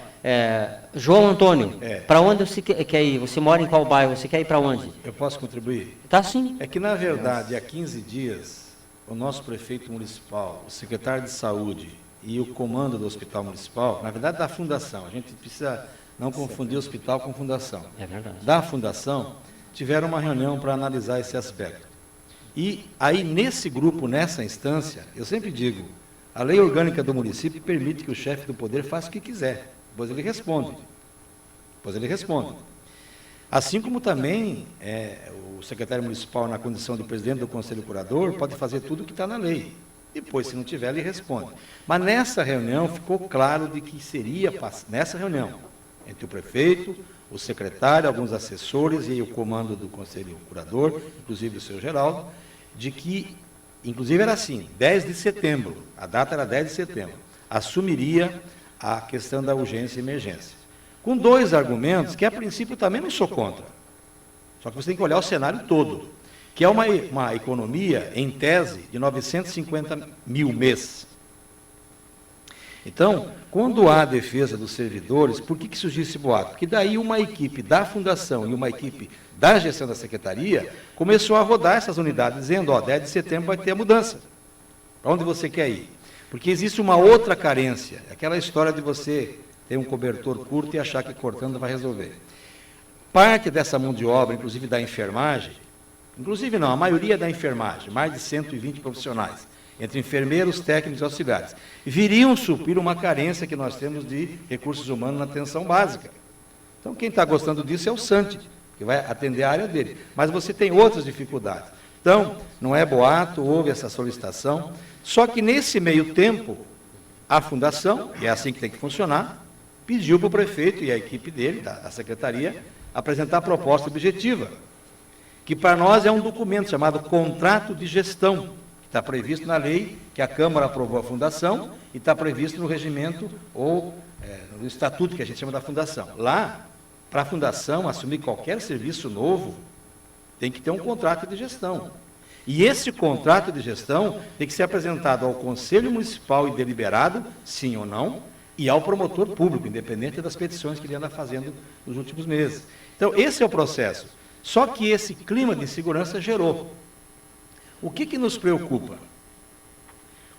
João Antônio, para onde você quer ir? Você mora em qual bairro? Você quer ir para onde? Eu posso contribuir? Tá sim. É que, na verdade, há 15 dias, o nosso prefeito municipal, o secretário de saúde e o comando do hospital municipal, na verdade da fundação, a gente precisa não confundir hospital com fundação. É verdade. Da fundação, tiveram uma reunião para analisar esse aspecto. E aí, nesse grupo, nessa instância, eu sempre digo, a lei orgânica do município permite que o chefe do poder faça o que quiser, depois ele responde. Assim como também o secretário municipal, na condição de presidente do Conselho Curador, pode fazer tudo o que está na lei. Depois, se não tiver, ele responde. Mas nessa reunião ficou claro de que seria, nessa reunião, entre o prefeito, o secretário, alguns assessores e o comando do Conselho Curador, inclusive o seu Geraldo, de que, inclusive era assim, 10 de setembro, a data era 10 de setembro, assumiria a questão da urgência e emergência. Com dois argumentos que, a princípio, também não sou contra. Só que você tem que olhar o cenário todo, que é uma economia, em tese, de 950 mil mês. Então, quando há defesa dos servidores, por que surgiu esse boato? Porque daí uma equipe da fundação e uma equipe da gestão da secretaria começou a rodar essas unidades, dizendo, 10 de setembro vai ter a mudança. Para onde você quer ir? Porque existe uma outra carência, aquela história de você ter um cobertor curto e achar que cortando vai resolver. Parte dessa mão de obra, inclusive da enfermagem, inclusive não, a maioria da enfermagem, mais de 120 profissionais, entre enfermeiros, técnicos e auxiliares, viriam suprir uma carência que nós temos de recursos humanos na atenção básica. Então, quem está gostando disso é o Santi, que vai atender a área dele. Mas você tem outras dificuldades. Então, não é boato, houve essa solicitação, só que nesse meio tempo, a fundação, e é assim que tem que funcionar, pediu para o prefeito e a equipe dele, da secretaria, apresentar a proposta objetiva, que para nós é um documento chamado Contrato de Gestão, que está previsto na lei que a Câmara aprovou a fundação e está previsto no regimento ou no estatuto que a gente chama da fundação. Lá, para a fundação assumir qualquer serviço novo, tem que ter um contrato de gestão. E esse contrato de gestão tem que ser apresentado ao Conselho Municipal e deliberado, sim ou não, e ao promotor público, independente das petições que ele anda fazendo nos últimos meses. Então, esse é o processo. Só que esse clima de insegurança gerou. O que nos preocupa?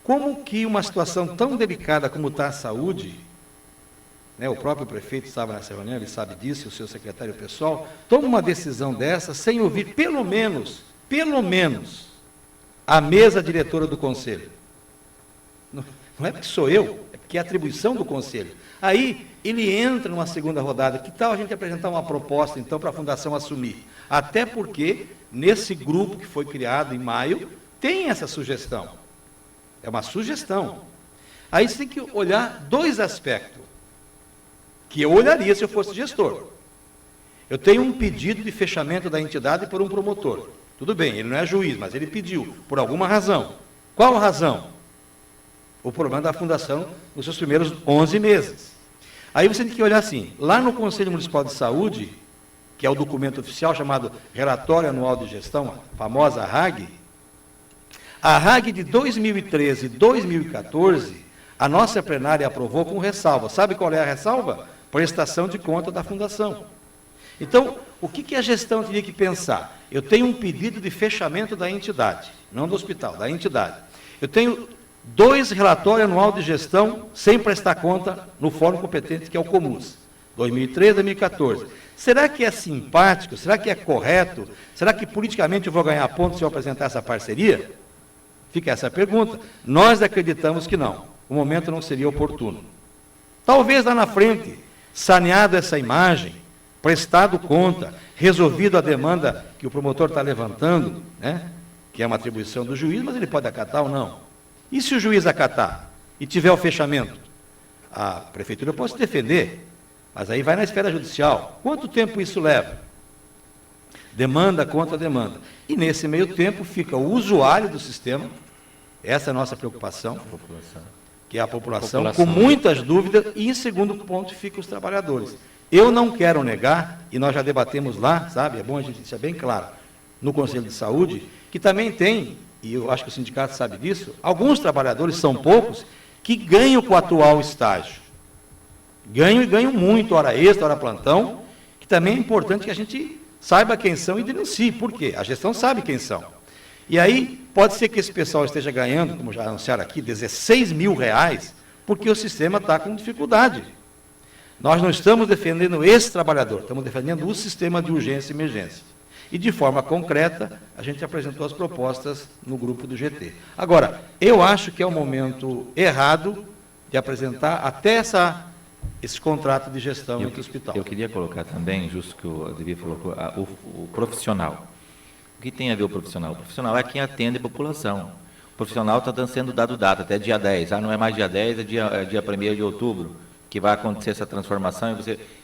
Como que uma situação tão delicada como está a saúde, o próprio prefeito estava nessa reunião, ele sabe disso, o seu secretário pessoal, toma uma decisão dessa sem ouvir pelo menos, a mesa diretora do Conselho. Não é porque sou eu, é porque é atribuição do Conselho. Aí ele entra numa segunda rodada. Que tal a gente apresentar uma proposta, então, para a Fundação assumir? Até porque, nesse grupo que foi criado em maio, tem essa sugestão. É uma sugestão. Aí você tem que olhar dois aspectos, que eu olharia se eu fosse gestor. Eu tenho um pedido de fechamento da entidade por um promotor. Tudo bem, ele não é juiz, mas ele pediu, por alguma razão. Qual a razão? O problema da fundação nos seus primeiros 11 meses. Aí você tem que olhar assim, lá no Conselho Municipal de Saúde, que é o documento oficial chamado Relatório Anual de Gestão, a famosa RAG, a RAG de 2013 e 2014, a nossa plenária aprovou com ressalva. Sabe qual é a ressalva? Prestação de conta da fundação. Então, o que a gestão teria que pensar? Eu tenho um pedido de fechamento da entidade, não do hospital, da entidade. Eu tenho 2 relatórios anual de gestão sem prestar conta no fórum competente, que é o COMUS, 2013 e 2014. Será que é simpático? Será que é correto? Será que politicamente eu vou ganhar ponto se eu apresentar essa parceria? Fica essa pergunta. Nós acreditamos que não. O momento não seria oportuno. Talvez lá na frente, saneado essa imagem, prestado conta, resolvido a demanda que o promotor está levantando, que é uma atribuição do juiz, mas ele pode acatar ou não. E se o juiz acatar e tiver o fechamento? A prefeitura pode se defender, mas aí vai na esfera judicial. Quanto tempo isso leva? Demanda contra demanda. E nesse meio tempo fica o usuário do sistema, Essa é a nossa preocupação, que é a população População. com muitas dúvidas, e em segundo ponto ficam os trabalhadores. Eu não quero negar, e nós já debatemos lá, sabe, é bom a gente deixar bem claro, no Conselho de Saúde, que também tem, e eu acho que o sindicato sabe disso, alguns trabalhadores, são poucos, que ganham com o atual estágio. Ganham e ganham muito, hora extra, hora plantão, que também é importante que a gente saiba quem são e denuncie. Por quê? A gestão sabe quem são. E aí, pode ser que esse pessoal esteja ganhando, como já anunciaram aqui, R$16 mil, porque o sistema está com dificuldade. Nós não estamos defendendo esse trabalhador, estamos defendendo o sistema de urgência e emergência. E, de forma concreta, a gente apresentou as propostas no grupo do GT. Agora, eu acho que é o momento errado de apresentar até esse contrato de gestão entre o hospital. Eu queria colocar também, justo que o Ademir falou, o profissional. O que tem a ver o profissional? O profissional é quem atende a população. O profissional está sendo dado data, até dia 10. Não é mais dia 10, é dia 1º de outubro, que vai acontecer essa transformação.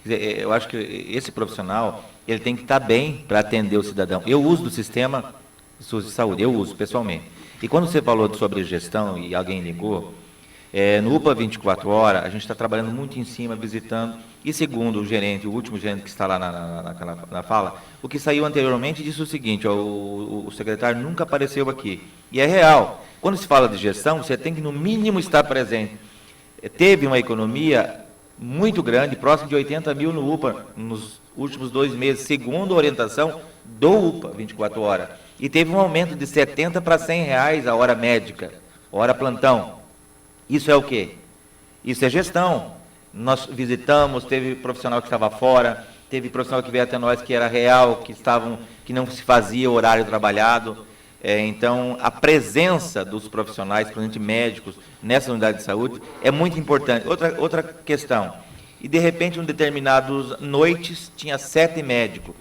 Eu acho que esse profissional, ele tem que estar bem para atender o cidadão. Eu uso do sistema de saúde, eu uso pessoalmente. E quando você falou sobre gestão e alguém ligou, no UPA 24 horas, a gente está trabalhando muito em cima, visitando, e segundo o gerente, o último gerente que está lá na fala, o que saiu anteriormente disse o seguinte, o secretário nunca apareceu aqui, e é real. Quando se fala de gestão, você tem que no mínimo estar presente. Teve uma economia muito grande, próximo de 80 mil no UPA, nos últimos 2 meses, segundo a orientação do UPA 24 horas, e teve um aumento de 70 para R$100 a hora médica, hora plantão. Isso é o quê? Isso é gestão. Nós visitamos, teve profissional que estava fora, teve profissional que veio até nós que era real, que não se fazia horário trabalhado. Então, a presença dos profissionais, principalmente médicos, nessa unidade de saúde é muito importante. Outra questão, e de repente, em determinadas noites, tinha 7 médicos,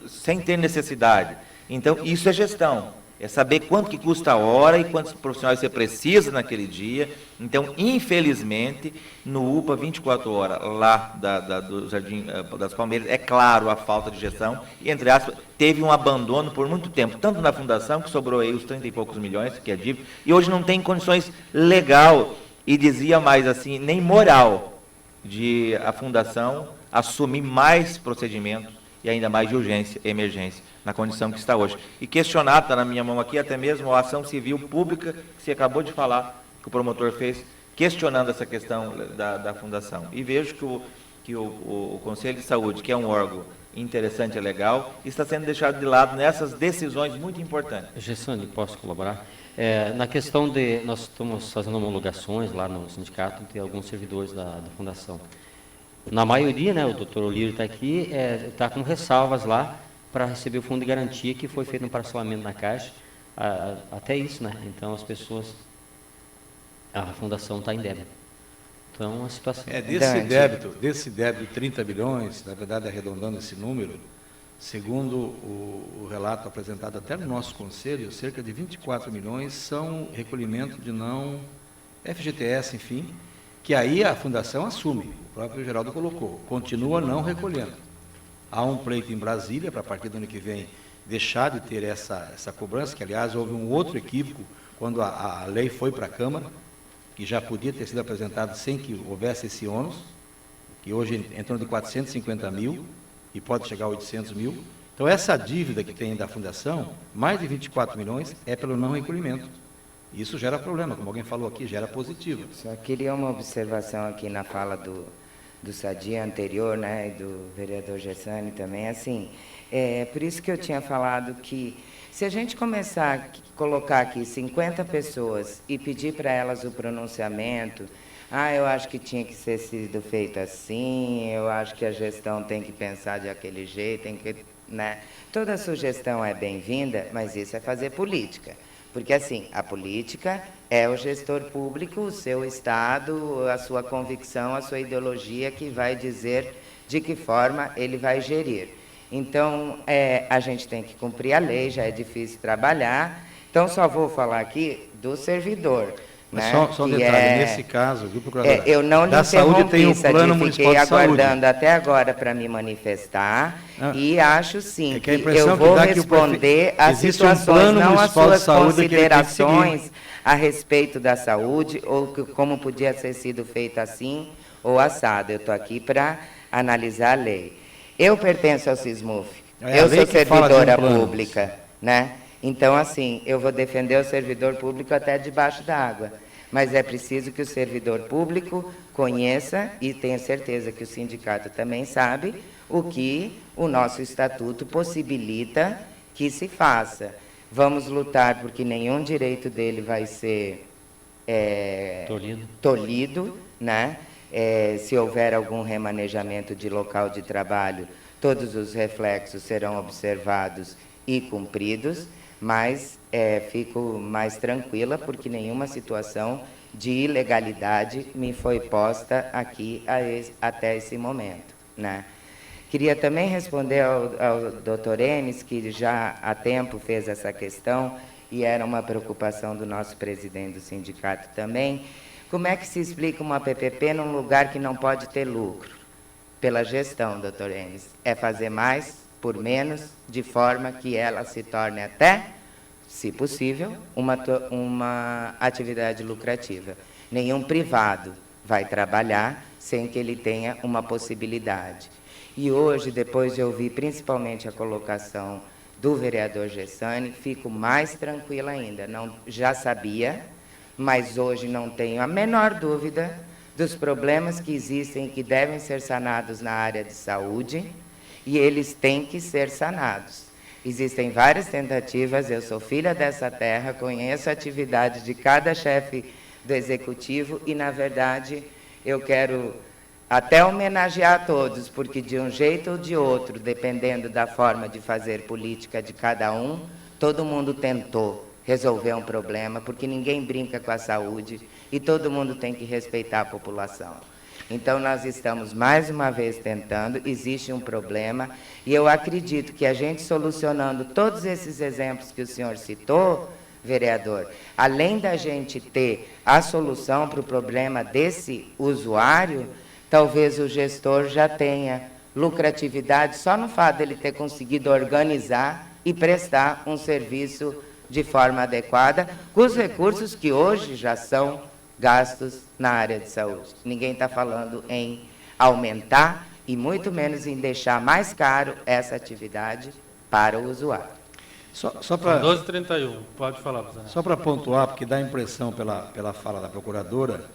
sem ter necessidade. Então, isso é gestão. É saber quanto que custa a hora e quantos profissionais você precisa naquele dia. Então, infelizmente, no UPA 24 horas, lá do Jardim das Palmeiras, é claro a falta de gestão, e, entre aspas, teve um abandono por muito tempo, tanto na fundação, que sobrou aí os 30 e poucos milhões, que é dívida, e hoje não tem condições legal, e dizia mais assim, nem moral, de a fundação assumir mais procedimentos, e ainda mais de urgência e emergência, na condição que está hoje. E questionado, está na minha mão aqui, até mesmo a ação civil pública, que você acabou de falar, que o promotor fez, questionando essa questão da fundação. E vejo que o Conselho de Saúde, que é um órgão interessante e legal, está sendo deixado de lado nessas decisões muito importantes. Gessane, posso colaborar? Na questão nós estamos fazendo homologações lá no sindicato, tem alguns servidores da fundação. Na maioria, né, o doutor Olírio está aqui, está com ressalvas lá para receber o fundo de garantia que foi feito no parcelamento na Caixa, até isso, né? Então as pessoas, a fundação está em débito. Então a situação... Desse débito 30 bilhões, na verdade arredondando esse número, segundo o relato apresentado até no nosso conselho, cerca de 24 milhões são recolhimento de não FGTS, enfim, que aí a fundação assume, o próprio Geraldo colocou, continua não recolhendo. Há um pleito em Brasília, para a partir do ano que vem, deixar de ter essa cobrança, que aliás houve um outro equívoco, quando a lei foi para a Câmara, que já podia ter sido apresentada sem que houvesse esse ônus, que hoje é em torno de 450 mil, e pode chegar a 800 mil. Então essa dívida que tem da fundação, mais de 24 milhões, é pelo não recolhimento. Isso gera problema, como alguém falou aqui, gera positivo. Só queria uma observação aqui na fala do Sadia anterior, né, e do vereador Gessane também, assim, por isso que eu tinha falado que se a gente começar a colocar aqui 50 pessoas e pedir para elas o pronunciamento, eu acho que tinha que ser sido feito assim, eu acho que a gestão tem que pensar de aquele jeito, tem que, né, toda sugestão é bem-vinda, mas isso é fazer política. Porque, assim, a política é o gestor público, o seu Estado, a sua convicção, a sua ideologia que vai dizer de que forma ele vai gerir. Então, a gente tem que cumprir a lei, já é difícil trabalhar. Então, só vou falar aqui do servidor. Mas né, só um que detalhe, nesse caso, viu, procuradora? eu não lhe da saúde tem o interrompi, plano Sadi, municipal fiquei de saúde. aguardando até agora para me manifestar e acho sim que a que impressão eu que vou dá que o responder às existe um situações, plano não às municipal de suas saúde que ele tem que seguir. considerações a respeito da saúde ou como podia ter sido feito assim ou assado. Eu estou aqui para analisar a lei. Eu pertenço ao SISMUF, eu sou servidora pública, né? Então, assim, eu vou defender o servidor público até debaixo d'água. Mas é preciso que o servidor público conheça, e tenho certeza que o sindicato também sabe, o que o nosso estatuto possibilita que se faça. Vamos lutar porque nenhum direito dele vai ser tolhido, né? Se houver algum remanejamento de local de trabalho, todos os reflexos serão observados e cumpridos, mas fico mais tranquila porque nenhuma situação de ilegalidade me foi posta aqui até esse momento, né? Queria também responder ao doutor Enes, que já há tempo fez essa questão, e era uma preocupação do nosso presidente do sindicato também. Como é que se explica uma PPP num lugar que não pode ter lucro? Pela gestão, doutor Enes. É fazer mais por menos, de forma que ela se torne até, se possível, uma atividade lucrativa. Nenhum privado vai trabalhar sem que ele tenha uma possibilidade. E hoje, depois de ouvir principalmente a colocação do vereador Gessani, fico mais tranquila ainda. Já sabia, mas hoje não tenho a menor dúvida dos problemas que existem e que devem ser sanados na área de saúde, e eles têm que ser sanados. Existem várias tentativas, eu sou filha dessa terra, conheço a atividade de cada chefe do executivo e, na verdade, eu quero até homenagear todos, porque de um jeito ou de outro, dependendo da forma de fazer política de cada um, todo mundo tentou resolver um problema, porque ninguém brinca com a saúde e todo mundo tem que respeitar a população. Então, nós estamos mais uma vez tentando, existe um problema, e eu acredito que a gente solucionando todos esses exemplos que o senhor citou, vereador, além da gente ter a solução para o problema desse usuário, talvez o gestor já tenha lucratividade só no fato dele ter conseguido organizar e prestar um serviço de forma adequada, com os recursos que hoje já são gastos na área de saúde. Ninguém está falando em aumentar e muito menos em deixar mais caro essa atividade para o usuário. Só para 12h31, pode falar, presidente. Só para pontuar, porque dá a impressão pela fala da procuradora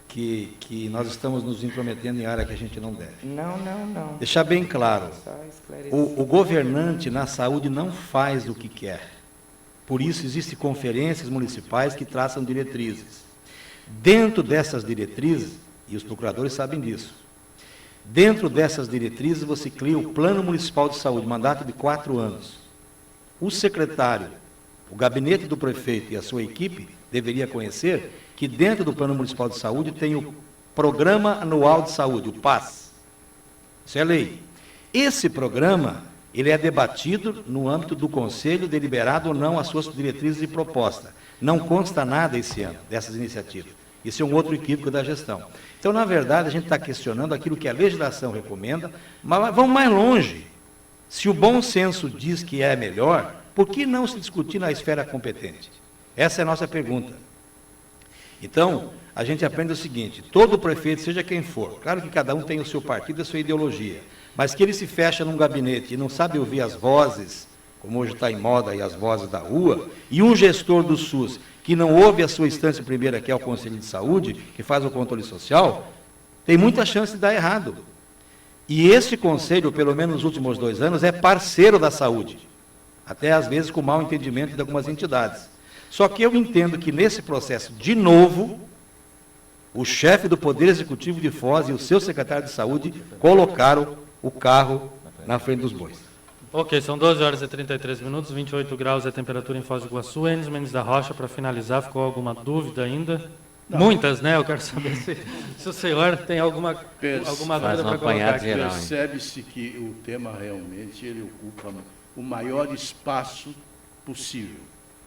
que nós estamos nos intrometendo em área que a gente não deve. Não. Deixar bem claro, o governante na saúde não faz o que quer. Por isso, existem conferências municipais que traçam diretrizes. Dentro dessas diretrizes, e os procuradores sabem disso, dentro dessas diretrizes você cria o Plano Municipal de Saúde, mandato de 4 anos. O secretário, o gabinete do prefeito e a sua equipe deveria conhecer que dentro do Plano Municipal de Saúde tem o Programa Anual de Saúde, o PAS. Isso é lei. Esse programa, ele é debatido no âmbito do Conselho, deliberado ou não as suas diretrizes e propostas. Não consta nada esse ano dessas iniciativas. Isso é um outro equívoco da gestão. Então, na verdade, a gente está questionando aquilo que a legislação recomenda, mas vamos mais longe. Se o bom senso diz que é melhor, por que não se discutir na esfera competente? Essa é a nossa pergunta. Então, a gente aprende o seguinte, todo prefeito, seja quem for, claro que cada um tem o seu partido, a sua ideologia, mas que ele se fecha num gabinete e não sabe ouvir as vozes, como hoje está em moda aí as vozes da rua, e um gestor do SUS que não ouve a sua instância primeira, que é o Conselho de Saúde, que faz o controle social, tem muita chance de dar errado. E esse conselho, pelo menos nos últimos 2 anos, é parceiro da saúde, até às vezes com mau entendimento de algumas entidades. Só que eu entendo que nesse processo, de novo, o chefe do Poder Executivo de Foz e o seu secretário de Saúde colocaram o carro na frente dos bois. Ok, são 12h33, 28 graus é a temperatura em Foz do Iguaçu. Enes Mendes da Rocha, para finalizar, ficou alguma dúvida ainda? Não. Muitas, né? Eu quero saber se o senhor tem alguma dúvida para colocar aqui. Percebe-se que o tema realmente ele ocupa o maior espaço possível.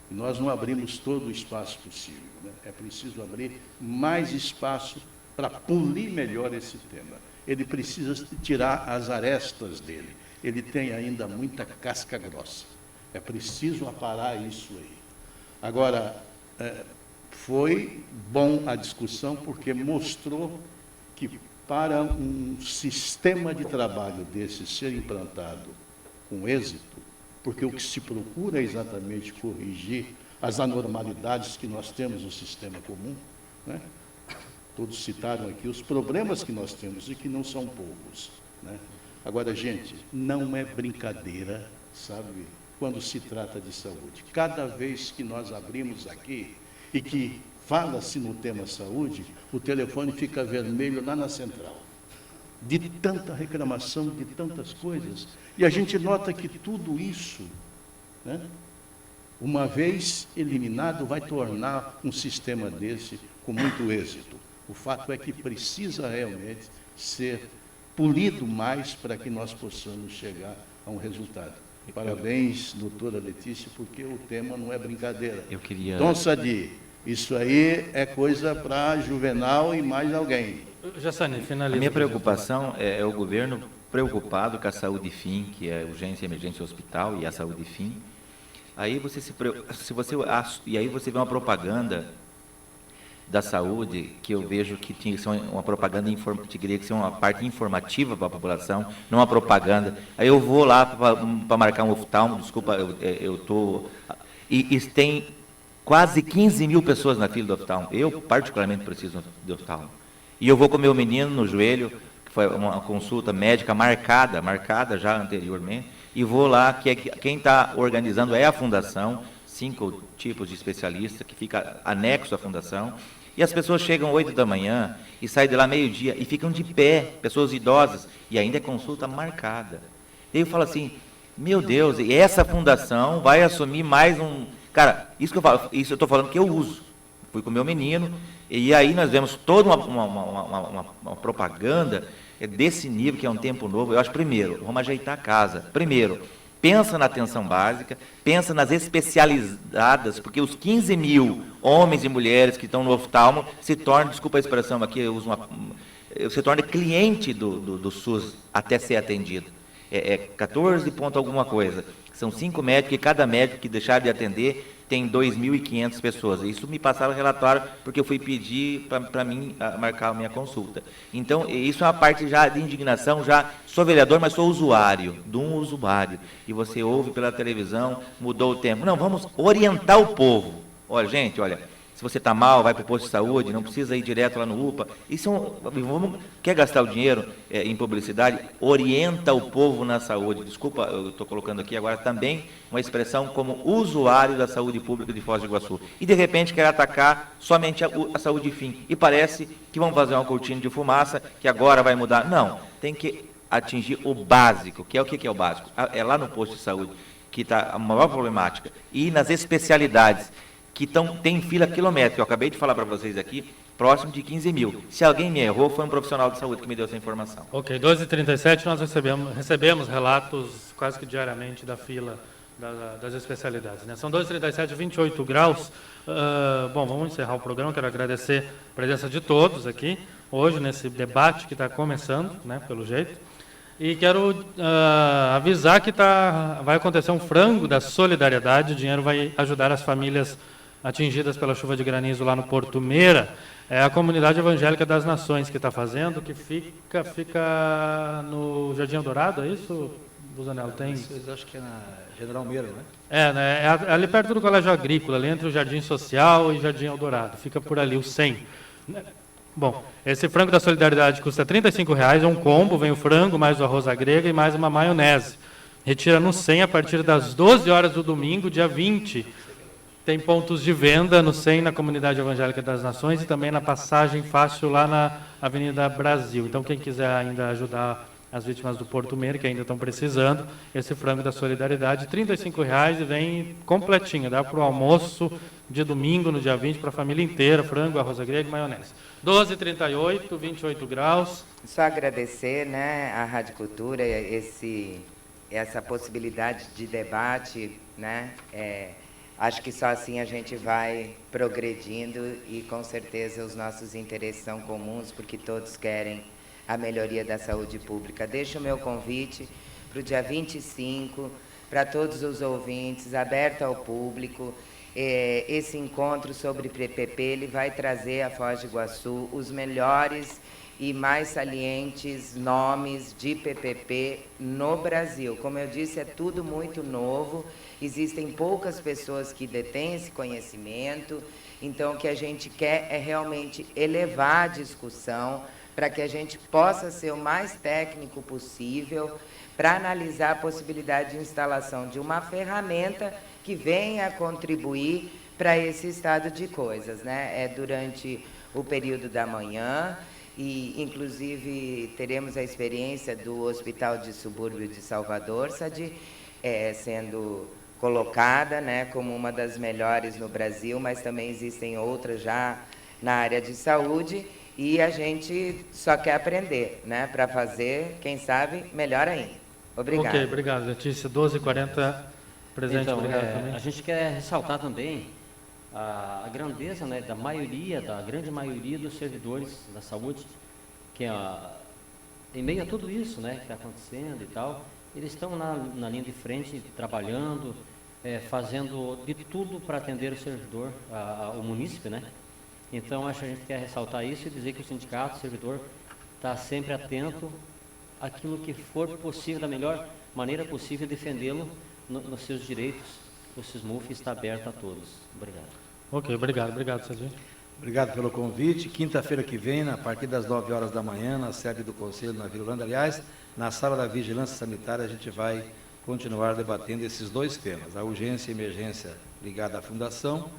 E nós não abrimos todo o espaço possível, né? É preciso abrir mais espaço para polir melhor esse tema. Ele precisa tirar as arestas dele. Ele tem ainda muita casca grossa. É preciso aparar isso aí. Agora, foi bom a discussão porque mostrou que para um sistema de trabalho desse ser implantado com êxito, porque o que se procura é exatamente corrigir as anormalidades que nós temos no sistema comum, né? Todos citaram aqui os problemas que nós temos e que não são poucos, né? Agora, gente, não é brincadeira, sabe, quando se trata de saúde. Cada vez que nós abrimos aqui e que fala-se no tema saúde, o telefone fica vermelho lá na central, de tanta reclamação, de tantas coisas. E a gente nota que tudo isso, né, uma vez eliminado, vai tornar um sistema desse com muito êxito. O fato é que precisa realmente ser polido mais para que nós possamos chegar a um resultado. Parabéns, doutora Letícia, porque o tema não é brincadeira. Eu queria... Dom Sadi, isso aí é coisa para Juvenal e mais alguém. Jassani, finaliza. A minha preocupação é o governo preocupado com a saúde fim, que é urgência e emergência hospital e a saúde fim. Aí você e aí você vê uma propaganda da saúde, que eu vejo que tinha que ser uma propaganda, que queria que ser uma parte informativa para a população, não uma propaganda. Aí eu vou lá para marcar um oftalmo, desculpa, eu estou... E tem quase 15 mil pessoas na fila do oftalmo. Eu, particularmente, preciso de oftalmo. E eu vou com meu menino no joelho, que foi uma consulta médica marcada já anteriormente, e vou lá, quem está organizando é a fundação, 5 tipos de especialistas, que fica anexo à fundação, e as pessoas chegam 8 da manhã e saem de lá meio-dia e ficam de pé, pessoas idosas, e ainda é consulta marcada. E eu falo assim, meu Deus, e essa fundação vai assumir mais um... Cara, isso que eu falo, isso eu estou falando que eu uso. Fui com o meu menino, e aí nós vemos toda uma propaganda desse nível, que é um tempo novo. Eu acho, primeiro, vamos ajeitar a casa. Primeiro, pensa na atenção básica, pensa nas especializadas, porque os 15 mil homens e mulheres que estão no oftalmo se tornam, desculpa a expressão aqui, eu uso se torna cliente do SUS até ser atendido. 14 ponto alguma coisa. São 5 médicos e cada médico que deixar de atender tem 2.500 pessoas. Isso me passaram relatório porque eu fui pedir para mim marcar a minha consulta. Então, isso é uma parte já de indignação, já sou vereador, mas sou usuário, de um usuário. E você ouve pela televisão, mudou o tempo. Não, vamos orientar o povo. Olha, gente, olha, se você está mal, vai para o posto de saúde, não precisa ir direto lá no UPA. Quer gastar o dinheiro em publicidade? Orienta o povo na saúde. Desculpa, eu estou colocando aqui agora também uma expressão como usuário da saúde pública de Foz do Iguaçu. E, de repente, quer atacar somente a saúde fim. E parece que vão fazer uma cortina de fumaça, que agora vai mudar. Não, tem que atingir o básico, que é o que é o básico? É lá no posto de saúde que está a maior problemática. E nas especialidades, que tem fila quilométrica. Eu acabei de falar para vocês aqui, próximo de 15 mil. Se alguém me errou, foi um profissional de saúde que me deu essa informação. Ok, 12h37, nós recebemos relatos quase que diariamente da fila das especialidades, né? São 12h37, 28 graus. Bom, vamos encerrar o programa. Quero agradecer a presença de todos aqui, hoje, nesse debate que está começando, né, pelo jeito. E quero avisar que vai acontecer um frango da solidariedade. O dinheiro vai ajudar as famílias atingidas pela chuva de granizo lá no Porto Meira. É a Comunidade Evangélica das Nações que está fazendo, que fica no Jardim Eldorado, é isso, Busanello? Tem? Eu acho que é na General Meira, né? É ali perto do Colégio Agrícola, ali entre o Jardim Social e Jardim Eldorado. Fica por ali, o 100. Bom, esse frango da solidariedade custa R$ 35,00, é um combo, vem o frango, mais o arroz à grega e mais uma maionese. Retira no 100 a partir das 12 horas do domingo, dia 20. Tem pontos de venda no 100 na Comunidade Evangélica das Nações e também na Passagem Fácil lá na Avenida Brasil. Então, quem quiser ainda ajudar as vítimas do Porto Meira, que ainda estão precisando, esse frango da solidariedade, R$ 35,00 e vem completinho. Dá para o almoço de domingo, no dia 20, para a família inteira, frango, arroz à grega e maionese. 12h38, 28 graus. Só agradecer, né, à Rádio Cultura essa possibilidade de debate, né, Acho que só assim a gente vai progredindo e, com certeza, os nossos interesses são comuns, porque todos querem a melhoria da saúde pública. Deixo o meu convite para o dia 25, para todos os ouvintes, aberto ao público. Esse encontro sobre PPP, ele vai trazer à Foz do Iguaçu os melhores e mais salientes nomes de PPP no Brasil. Como eu disse, é tudo muito novo, existem poucas pessoas que detêm esse conhecimento, então o que a gente quer é realmente elevar a discussão para que a gente possa ser o mais técnico possível para analisar a possibilidade de instalação de uma ferramenta que venha a contribuir para esse estado de coisas, né? É durante o período da manhã, e, inclusive, teremos a experiência do Hospital de Subúrbio de Salvador, sendo colocada, né, como uma das melhores no Brasil, mas também existem outras já na área de saúde, e a gente só quer aprender, né, para fazer, quem sabe, melhor ainda. Obrigado. Ok, obrigado, Letícia. 12h40, presente, então, obrigado também. A gente quer ressaltar também a grandeza, né, da grande maioria dos servidores da saúde, que em meio a tudo isso, né, que está acontecendo e tal, eles estão na linha de frente, trabalhando, fazendo de tudo para atender o servidor, o munícipe, né? Então, acho que a gente quer ressaltar isso e dizer que o sindicato, o servidor, está sempre atento àquilo que for possível, da melhor maneira possível, defendê-lo nos seus direitos. O SISMUF está aberto a todos. Obrigado. Ok, obrigado, Serginho. Obrigado pelo convite. Quinta-feira que vem, a partir das 9h da manhã, na sede do Conselho, na Vila Holanda, aliás, na sala da Vigilância Sanitária, a gente vai continuar debatendo esses dois temas, a urgência e emergência ligada à Fundação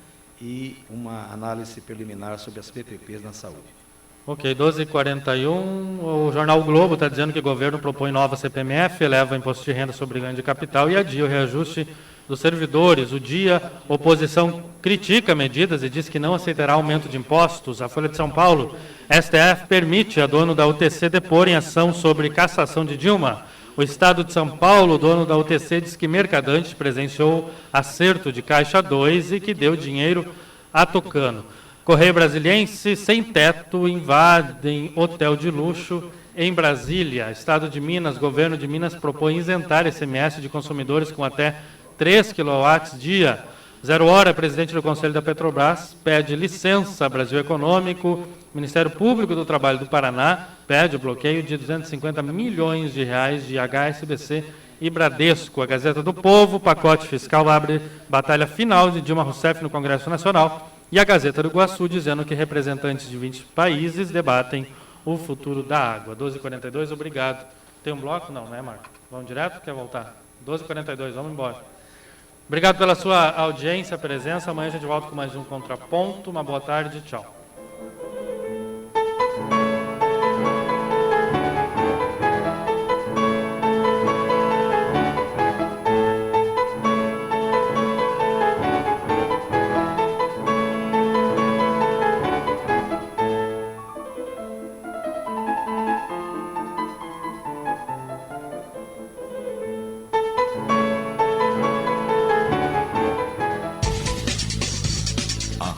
e uma análise preliminar sobre as PPPs na saúde. Ok, 12h41, o jornal o Globo está dizendo que o governo propõe nova CPMF, eleva o imposto de renda sobre ganho de capital e adia o reajuste dos servidores. O Dia, oposição critica medidas e diz que não aceitará aumento de impostos. A Folha de São Paulo, STF permite a dono da UTC depor em ação sobre cassação de Dilma. O Estado de São Paulo, dono da UTC, diz que Mercadante presenciou acerto de Caixa 2 e que deu dinheiro a Tucano. Correio Brasiliense, sem teto, invadem hotel de luxo em Brasília. Estado de Minas, governo de Minas propõe isentar ICMS de consumidores com até 3 kWh. 0 hora, presidente do Conselho da Petrobras pede licença a Brasil Econômico. Ministério Público do Trabalho do Paraná pede o bloqueio de 250 milhões de reais de HSBC e Bradesco. A Gazeta do Povo, pacote fiscal abre batalha final de Dilma Rousseff no Congresso Nacional. E a Gazeta do Iguaçu dizendo que representantes de 20 países debatem o futuro da água. 12h42, obrigado. Tem um bloco? Não, né, Marco? Vamos direto? Quer voltar? 12h42, vamos embora. Obrigado pela sua audiência, presença. Amanhã a gente volta com mais um Contraponto. Uma boa tarde, tchau.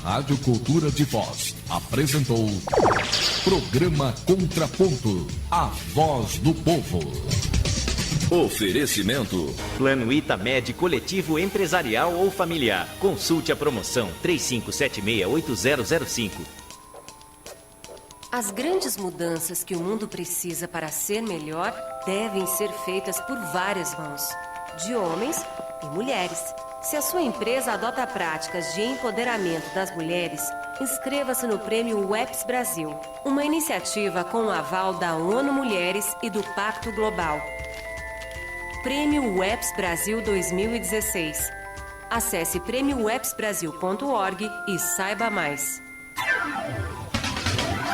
Rádio Cultura de Foz apresentou Programa Contraponto, a voz do povo. Oferecimento. Plano Itamed Coletivo Empresarial ou Familiar. Consulte a promoção 3576-8005. As grandes mudanças que o mundo precisa para ser melhor devem ser feitas por várias mãos, de homens e mulheres. Se a sua empresa adota práticas de empoderamento das mulheres, inscreva-se no Prêmio WEPS Brasil, uma iniciativa com o aval da ONU Mulheres e do Pacto Global. Prêmio WEPS Brasil 2016. Acesse premiowepsbrasil.org e saiba mais.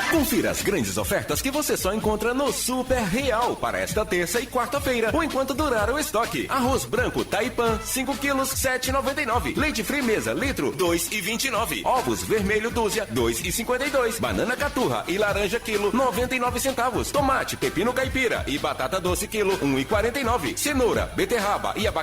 Confira as grandes ofertas que você só encontra no Super Real para esta terça e quarta-feira, ou enquanto durar o estoque. Arroz branco Taipan, 5 quilos, 7,99. Leite Frimeza, litro, 2,29. Ovos vermelho dúzia, 2,52. Banana caturra e laranja quilo, 99 centavos. Tomate, pepino caipira e batata doce quilo, 1,49. Cenoura, beterraba e abacate